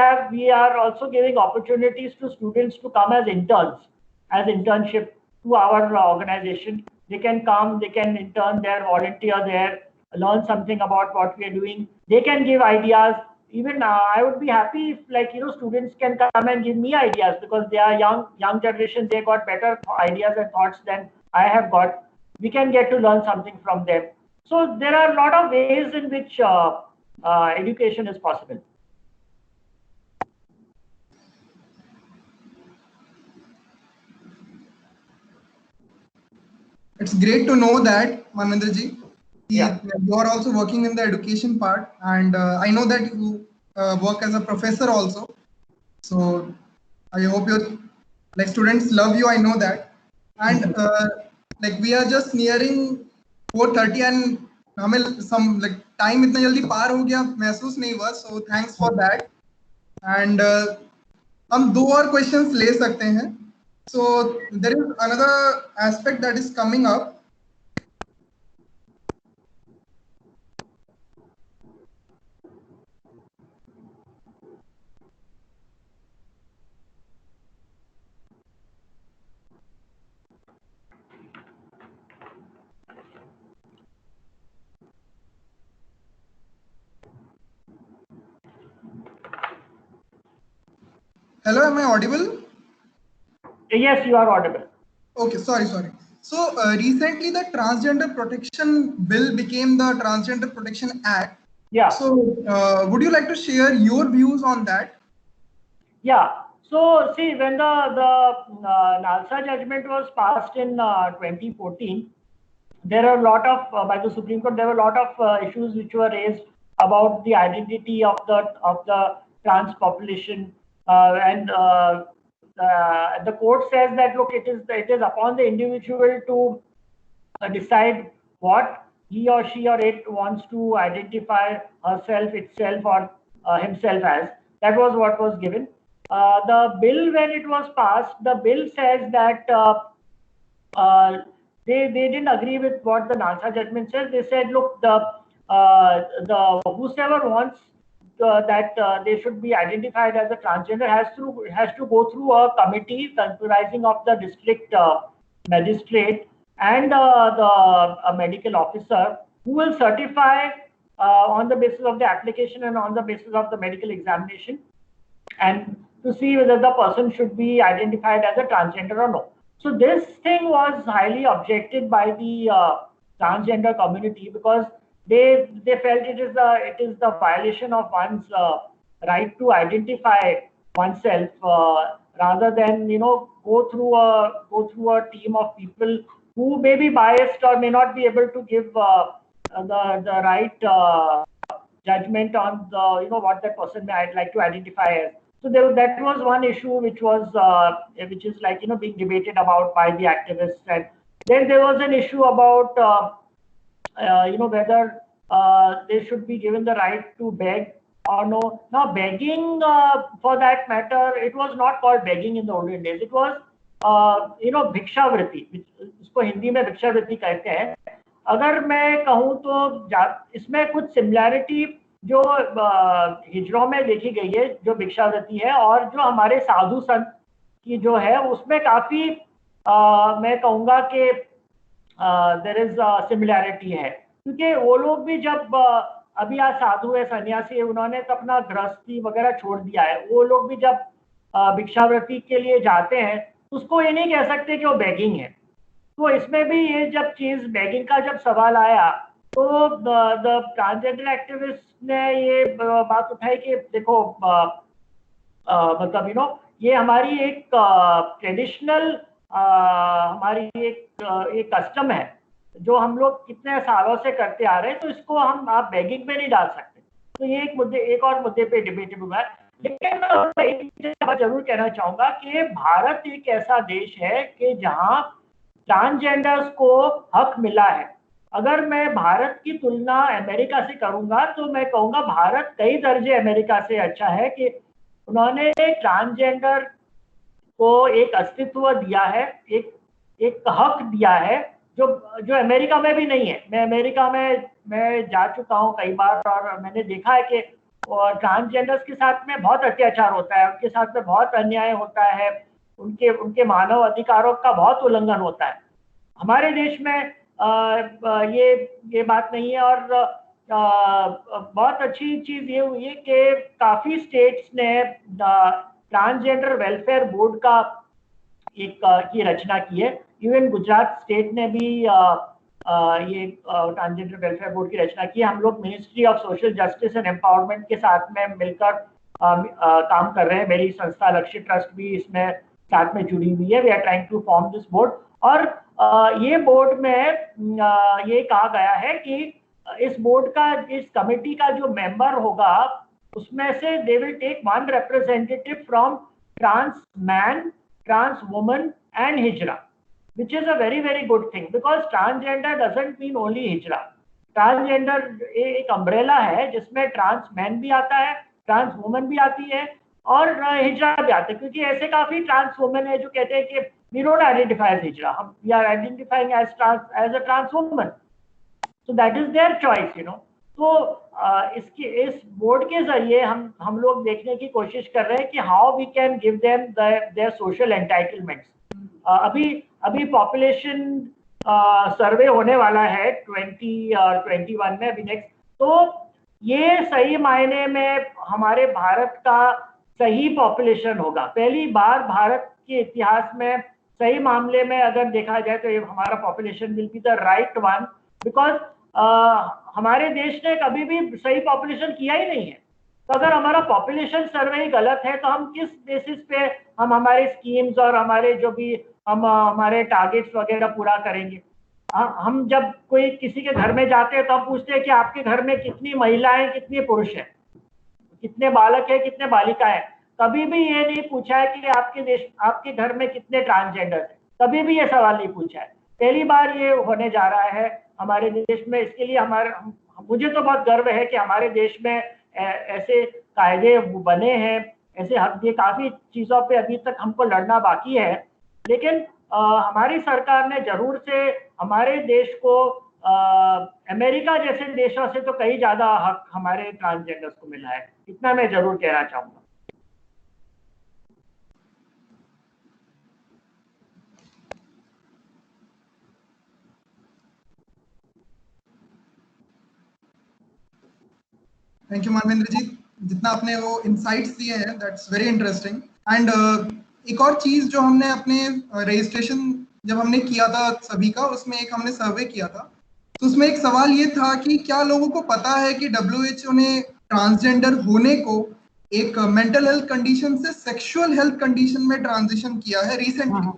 are also giving opportunities to students to come as interns, as internship to our organization. They can come, they can intern there, volunteer there, learn something about what we are doing. They can give ideas. Even I would be happy if students can come and give me ideas, because they are young generation. They got better ideas and thoughts than I have got. We can get to learn something from them. So there are a lot of ways in which education is possible. It's great to know that, Manvendra ji. Yeah. You are also working in the education part, and I know that you work as a professor also. So I hope your students love you. I know that, and we are just nearing 4:30, and हमें some time इतना जल्दी पार हो गया महसूस नहीं हुआ. So thanks for that. And हम 2 और questions ले सकते हैं. So there is another aspect that is coming up. Hello, am I audible? Yes, you are audible. Okay, sorry. So recently the Transgender Protection Bill became the Transgender Protection Act. Yeah. So would you like to share your views on that? Yeah. So see, when the NALSA judgment was passed in 2014, there are a lot of by the Supreme Court. There were a lot of issues which were raised about the identity of the trans population, and the court says that look, it is upon the individual to decide what he or she or it wants to identify herself, itself, or himself as. That was what was given. The bill, when it was passed, the bill says that they didn't agree with what the NALSA judgment says. They said, look, the whosoever wants that they should be identified as a transgender has to go through a committee comprising of the district magistrate and the medical officer who will certify on the basis of the application and on the basis of the medical examination, and to see whether the person should be identified as a transgender or no. So this thing was highly objected by the transgender community, because they felt it is the violation of one's right to identify oneself, rather than go through a team of people who may be biased or may not be able to give the right judgment on the what that person may like to identify as. So that was one issue which is like being debated about by the activists. And then there was an issue about whether they should be given the right to beg or no. Now begging, for that matter, it was not called begging in the olden days. It was भिक्षावृत्ति, इसको हिंदी में भिक्षावृत्ति कहते हैं. अगर मैं कहूँ तो इसमें कुछ सिमिलैरिटी जो हिजरों में देखी गई है, जो भिक्षावृत्ति है, और जो हमारे साधु संत की जो है, उसमें काफी मैं कहूँगा कि देयर इज सिमिलैरिटी है. क्योंकि वो लोग भी जब अभी आज साधु है, सन्यासी है, उन्होंने तो अपना गृहस्थी वगैरह छोड़ दिया है. वो लोग भी जब भिक्षावृत्ति के लिए जाते हैं, उसको ये नहीं कह सकते कि वो बेगिंग है. तो इसमें भी ये जब चीज बेगिंग का जब सवाल आया, तो द ट्रांसजेंडर एक्टिविस्ट ने ये बात उठाई कि देखो मतलब ये हमारी एक ट्रेडिशनल हमारी एक कस्टम है जो हम लोग कितने सालों से करते आ रहे हैं, तो इसको आप बेगिंग में नहीं डाल सकते. तो ये एक और मुद्दे पे डिबेट हुआ है. लेकिन मैं एक चीज जरूर कहना चाहूंगा कि भारत एक ऐसा देश है कि जहां ट्रांसजेंडर्स को हक मिला है. अगर मैं भारत की तुलना अमेरिका से करूंगा तो मैं कहूंगा भारत कई दर्जे अमेरिका से अच्छा है कि उन्होंने ट्रांसजेंडर को एक अस्तित्व दिया है, एक हक दिया है जो अमेरिका में भी नहीं है. मैं अमेरिका में मैं जा चुका हूं कई बार, और मैंने देखा है कि ट्रांसजेंडर्स के साथ में बहुत अत्याचार होता है, उनके साथ में बहुत अन्याय होता है, उनके मानव अधिकारों का बहुत उल्लंघन होता है. हमारे देश में ये बात नहीं है. और बहुत अच्छी चीज ये हुई है कि काफी स्टेट्स ने ट्रांसजेंडर वेलफेयर बोर्ड का की रचना की है. इवन गुजरात स्टेट ने भी ये ट्रांसजेंडर वेलफेयर बोर्ड की रचना की है. हम लोग ministry of social justice and empowerment के साथ में मिलकर काम कर रहे हैं. मेरी संस्था लक्ष्य ट्रस्ट भी इसमें साथ में जुड़ी हुई है. We are trying to form this board. और ये बोर्ड में ये कहा गया है कि इस बोर्ड का, इस कमेटी का जो मेंबर होगा, उसमें से they will take one representative from trans man, trans woman and hijra, which is a very very good thing, because transgender doesn't mean only hijra. Transgender एक अम्ब्रेला है जिसमें ट्रांस मैन भी आता है, ट्रांस वुमन भी आती है, और हिजरा भी आता है. क्योंकि ऐसे काफी ट्रांस वुमन है जो कहते हैं कि we don't identify as hijra, we are identifying as a trans woman. So that is their choice, तो इस बोर्ड के जरिए हम लोग देखने की कोशिश कर रहे हैं कि how we can give them their social entitlements. अभी पॉपुलेशन सर्वे होने वाला है 2021 में अभी नेक्स्ट. तो ये सही मायने में हमारे भारत का सही पॉपुलेशन होगा. पहली बार भारत के इतिहास में सही मामले में अगर देखा जाए तो ये हमारा population will be the right one, because हमारे देश ने कभी भी सही पॉपुलेशन किया ही नहीं है. तो अगर हमारा पॉपुलेशन सर्वे ही गलत है तो हम किस बेसिस पे हम हमारे स्कीम्स और हमारे जो भी हम हमारे टारगेट्स वगैरह पूरा करेंगे. हम जब कोई किसी के घर में जाते हैं तो हम पूछते हैं कि आपके घर में कितनी महिलाएं, कितने पुरुष हैं, कितने बालक हैं, कितने बालिकाएं. कभी भी ये नहीं पूछा है कि आपके घर में कितने ट्रांसजेंडर हैं. कभी भी ये सवाल नहीं पूछा है. पहली बार ये होने जा रहा है हमारे देश में. इसके लिए मुझे तो बहुत गर्व है कि हमारे देश में ऐसे कायदे बने हैं, ऐसे हक दिए. काफी चीजों पे अभी तक हमको लड़ना बाकी है, लेकिन हमारी सरकार ने जरूर से हमारे देश को अमेरिका जैसे देशों से तो कहीं ज्यादा हक हमारे ट्रांसजेंडर्स को मिला है. इतना मैं जरूर कहना चाहूंगा. थैंक यू मानवेंद्र जी, जितना आपने वो इनसाइट्स दिए हैं, दैट्स वेरी इंटरेस्टिंग। एंड एक और चीज जो हमने अपने रजिस्ट्रेशन जब हमने किया था सभी का, उसमें एक हमने सर्वे किया था, तो उसमें एक सवाल ये था कि क्या लोगों को पता है कि WHO ने ट्रांसजेंडर होने को एक मेंटल हेल्थ कंडीशन से सेक्सुअल हेल्थ कंडीशन में ट्रांजिशन किया है recently.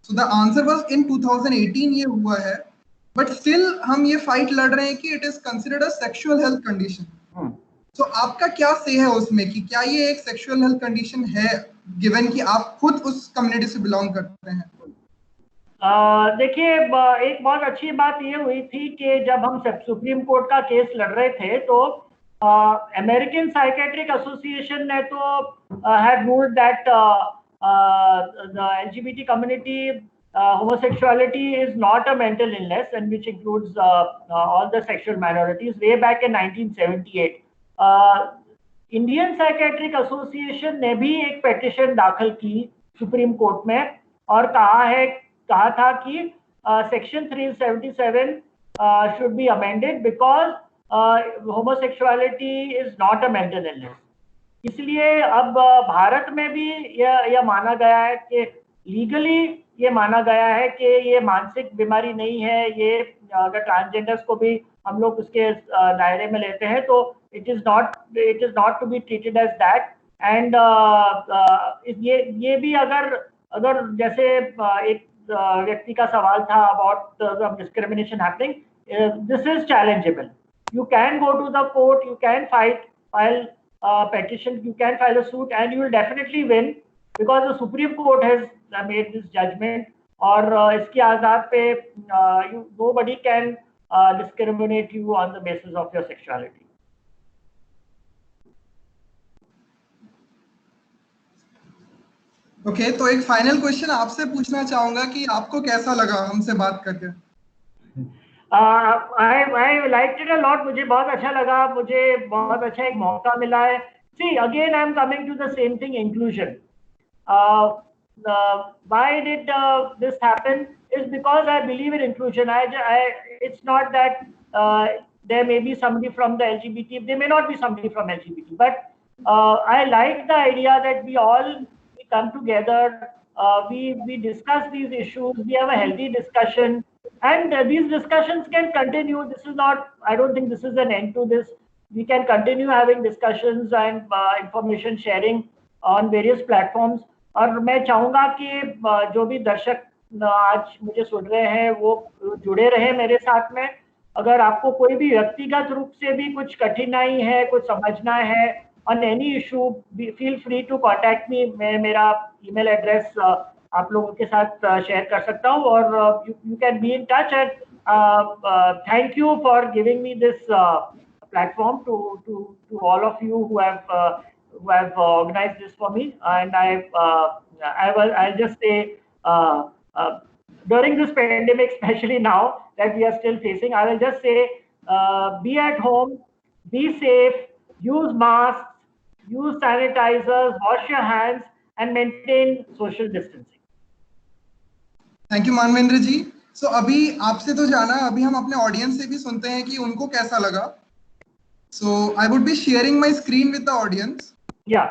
So the answer was in 2018 ये हुआ है, बट स्टिल हम ये फाइट लड़ रहे हैं कि it is considered a sexual health condition. तो आपका क्या से है उसमें कि क्या ये एक सेक्सुअल हेल्थ कंडीशन है, गिवन कि आप खुद उस कम्युनिटी से बिलोंग करते हैं? देखिए, एक बहुत अच्छी बात ये हुई थी कि जब हम सुप्रीम कोर्ट का केस लड़ रहे थे तो अमेरिकन साइकेट्रिक एसोसिएशन ने तो had ruled that the LGBT community homosexuality is not a mental illness, and which includes all the sexual minorities way back in 1978. Indian psychiatric association ने भी एक पेटिशन दाखिल की सुप्रीम कोर्ट में और कहा था कि section 377 should be amended because homosexuality is not a mental illness. इसलिए अब भारत में भी यह माना गया है कि लीगली ये माना गया है कि ये मानसिक बीमारी नहीं है। ये अगर ट्रांसजेंडर्स को भी हम लोग उसके दायरे में लेते हैं तो it is not to be treated as that. And ये भी अगर जैसे एक व्यक्ति का सवाल था about the discrimination happening, this is challengeable. You can go to the court, you can file petition, you can file a suit, and you will definitely win because the Supreme Court has made this judgment. और इसकी आजाद पे nobody can discriminate you on the basis of your sexuality. Okay, तो एक final question आपसे पूछना चाहूंगा कि आपको कैसा लगा हमसे बात करके? I liked it a lot. मुझे बहुत अच्छा लगा, मुझे बहुत अच्छा एक मौका मिला है. See, again I am coming to the same thing, inclusion. Why did this happen is because I believe in inclusion. It's not that there may be somebody from the LGBT, there may not be somebody from LGBT, but I like the idea that we come together, we discuss these issues, we have a healthy discussion, and these discussions can continue. This is not, I don't think this is an end to this. We can continue having discussions and information sharing on various platforms. और मैं चाहूंगा कि जो भी दर्शक आज मुझे सुन रहे हैं वो जुड़े रहे मेरे साथ में। अगर आपको कोई भी व्यक्तिगत रूप से भी कुछ कठिनाई है, कुछ समझना है on any issue, feel free to contact me. मैं मेरा email address आप लोगों के साथ शेयर कर सकता हूँ और you can be in touch. And thank you for giving me this platform to all of you who have organized this for me. And I'll just say during this pandemic, especially now that we are still facing, I will just say be at home, be safe, use masks, use sanitizers, wash your hands, and maintain social distancing. Thank you Manvendra ji. So अभी आपसे तो जाना, अभी हम अपने audience से भी सुनते हैं कि उनको कैसा लगा। So I would be sharing my screen with the audience. या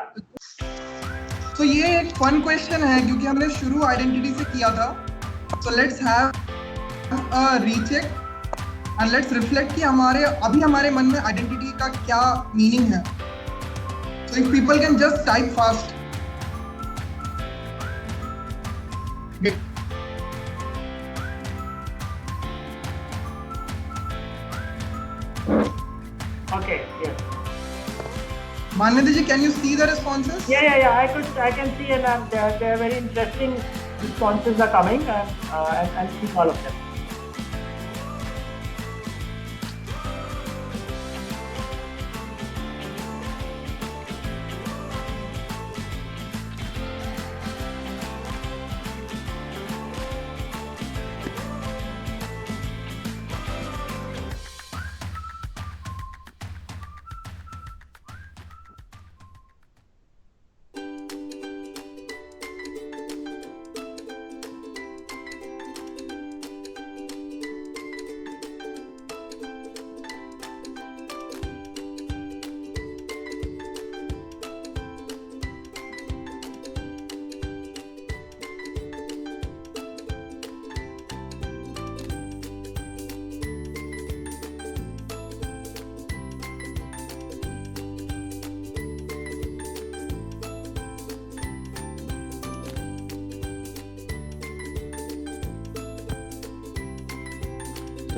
तो ये एक फन क्वेश्चन है क्योंकि हमने शुरू आइडेंटिटी से किया था। So let's have a recheck and let's reflect कि हमारे मन में आइडेंटिटी का क्या मीनिंग है। So if people can just type fast. Okay. Yes. Manvendra ji, can you see the responses? Yeah. I can see, and they're very interesting responses are coming, and I'll see all of them.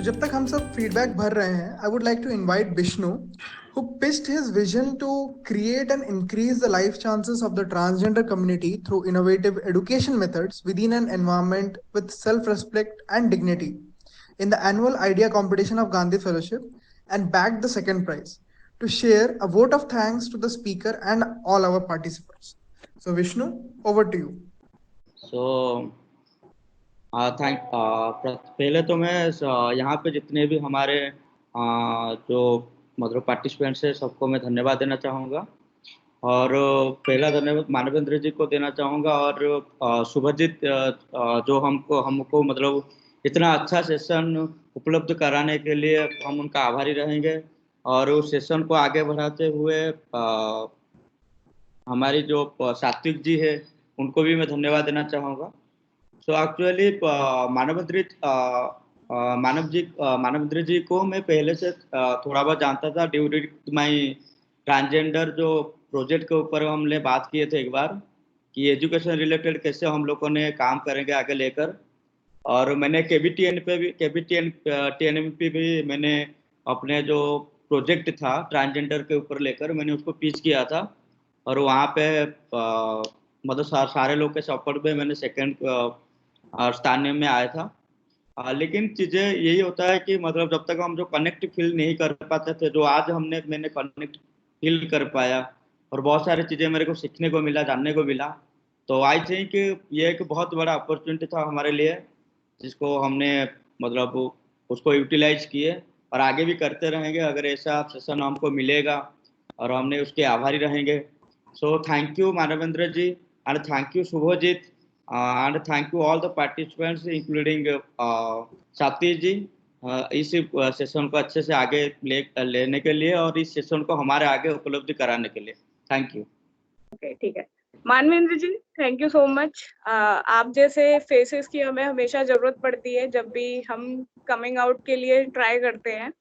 तो जब तक हम सब feedback भर रहे हैं, I would like to invite Vishnu, who pitched his vision to create and increase the life chances of the transgender community through innovative education methods within an environment with self-respect and dignity in the annual idea competition of Gandhi Fellowship, and bagged the second prize, to share a vote of thanks to the speaker and all our participants. So Vishnu, over to you. So पहले तो मैं यहाँ पे जितने भी हमारे जो मतलब पार्टिसिपेंट्स है सबको मैं धन्यवाद देना चाहूँगा। और पहला धन्यवाद मानवेंद्र जी को देना चाहूँगा, और शुभजीत जो हमको मतलब इतना अच्छा सेशन उपलब्ध कराने के लिए हम उनका आभारी रहेंगे। और उस सेशन को आगे बढ़ाते हुए हमारी जो सात्विक जी है उनको भी मैं धन्यवाद देना चाहूँगा। सो एक्चुअली मानवेंद्र जी को मैं पहले से थोड़ा बहुत जानता था ड्यूरिंग माई ट्रांसजेंडर जो प्रोजेक्ट के ऊपर हमने बात किए थे एक बार कि एजुकेशन रिलेटेड कैसे हम लोगों ने काम करेंगे आगे लेकर। और मैंने केबीटीएन पे भी मैंने अपने जो प्रोजेक्ट था ट्रांसजेंडर के ऊपर लेकर मैंने उसको पिच किया था, और वहाँ पे मतलब सारे लोग के सपोर्ट में मैंने सेकंड स्थान में आया था। लेकिन चीज़ें यही होता है कि मतलब जब तक हम जो कनेक्ट फील नहीं कर पाते थे, जो आज मैंने कनेक्ट फील कर पाया और बहुत सारी चीज़ें मेरे को सीखने को मिला, जानने को मिला। तो आई थिंक ये एक बहुत बड़ा अपॉर्चुनिटी था हमारे लिए, जिसको हमने मतलब उसको यूटिलाइज किए और आगे भी करते रहेंगे अगर ऐसा सेशन हमको मिलेगा, और हमने उसके आभारी रहेंगे। So thank you Manvendra ji, and thank you Shubhajit, and thank you all the participants including Sathi ji, इस सेशन को अच्छे से आगे लेने के लिए और इस सेशन को हमारे आगे उपलब्ध कराने के लिए। Thank you. ओके, ठीक है। मानवेंद्र जी, थैंक यू सो मच। आप जैसे फेसेस की हमें हमेशा जरूरत पड़ती है जब भी हम कमिंग आउट के लिए ट्राई करते हैं।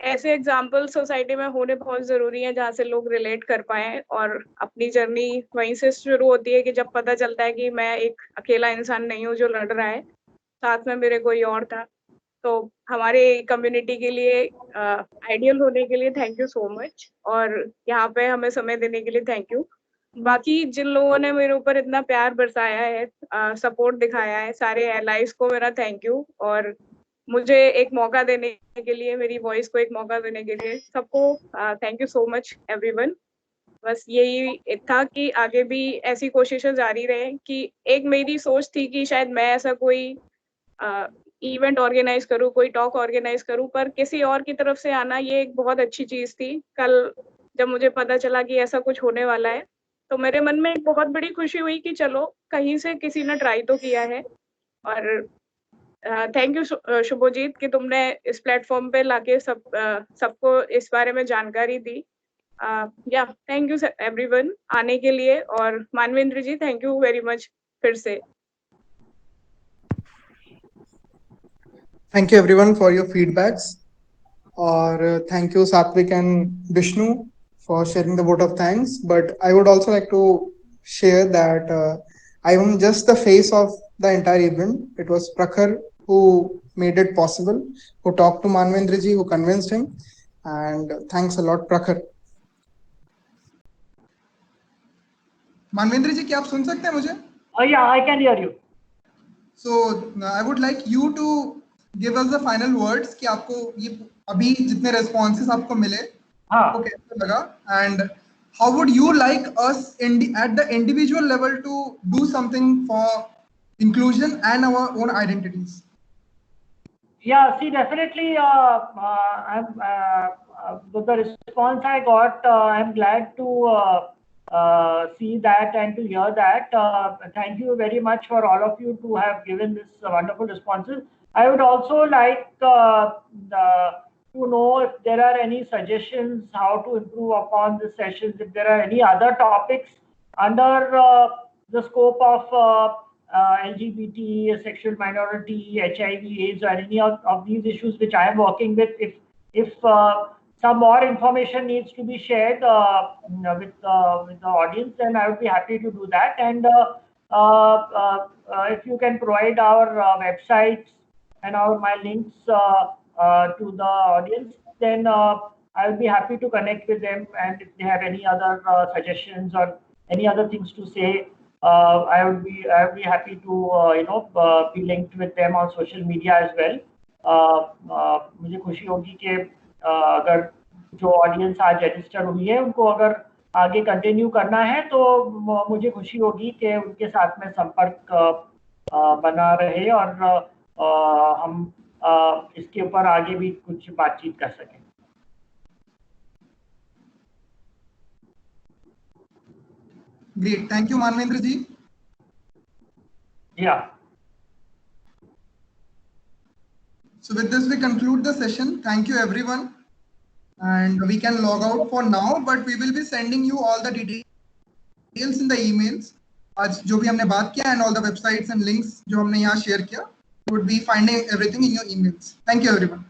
ऐसे एग्जाम्पल सोसाइटी में होने बहुत जरूरी है जहाँ से लोग रिलेट कर पाए, और अपनी जर्नी वहीं से शुरू होती है कि जब पता चलता है कि मैं एक अकेला इंसान नहीं हूँ जो लड़ रहा है, साथ में मेरे कोई और था। तो हमारे कम्युनिटी के लिए आइडियल होने के लिए थैंक यू सो मच, और यहाँ पे हमें समय देने के लिए थैंक यू। बाकी जिन लोगों ने मेरे ऊपर इतना प्यार बरसाया है, सपोर्ट दिखाया है, सारे एलाइज को मेरा थैंक यू, और मुझे एक मौका देने के लिए, मेरी वॉइस को एक मौका देने के लिए सबको thank you so much everyone. बस यही था कि आगे भी ऐसी कोशिशें जारी रहें। कि एक मेरी सोच थी कि शायद मैं ऐसा कोई इवेंट ऑर्गेनाइज करूँ, कोई टॉक ऑर्गेनाइज करूँ, पर किसी और की तरफ से आना ये एक बहुत अच्छी चीज़ थी। कल जब मुझे पता चला कि ऐसा कुछ होने वाला है, तो मेरे मन में एक बहुत बड़ी खुशी हुई कि चलो कहीं से किसी ने ट्राई तो किया है। और थैंक यू शुभजीत कि तुमने इस प्लेटफॉर्म पे लाके सबको इस बारे में जानकारी दी। या थैंक यू एवरीवन आने के लिए, और मानवेंद्र जी थैंक यू वेरी मच फिर से। Thank you everyone for your feedbacks, or thank you Satvik and Vishnu for sharing the vote of thanks. But I would also like to share that I am just the face of the entire event. It was Prakhar who made it possible, who talked to Manvendra ji, who convinced him, and thanks a lot Prakhar. Manvendra ji, क्या आप सुन सकते हैं मुझे? Yeah, I can hear you. So I would like you to give us the final words कि आपको ये अभी जितने responses आपको मिले आपको कैसा लगा, and how would you like us at the individual level to do something for inclusion and our own identities? Yeah, see, definitely, the response I got, I'm glad to see that and to hear that. Thank you very much for all of you to have given this wonderful responses. I would also like to know if there are any suggestions how to improve upon the sessions, if there are any other topics under the scope of LGBT, sexual minority, HIV, AIDS, or any of these issues which I am working with. If some more information needs to be shared with the audience, then I would be happy to do that. And if you can provide our websites and my links to the audience, then I will be happy to connect with them, and if they have any other suggestions or any other things to say, I would be happy to be linked with them on social media as well. मुझे खुशी होगी कि अगर जो audience आज register हुई है उनको अगर आगे कंटिन्यू करना है तो मुझे खुशी होगी कि उनके साथ में संपर्क बना रहे और हम इसके ऊपर आगे भी कुछ बातचीत कर सकें. Great, thank you Manvendra ji. Yeah. So with this we conclude the session. Thank you everyone, and we can log out for now, but we will be sending you all the details in the emails. आज जो भी हमने बात किया and all the websites and links जो हमने यहाँ share किया, you would be finding everything in your emails. Thank you everyone.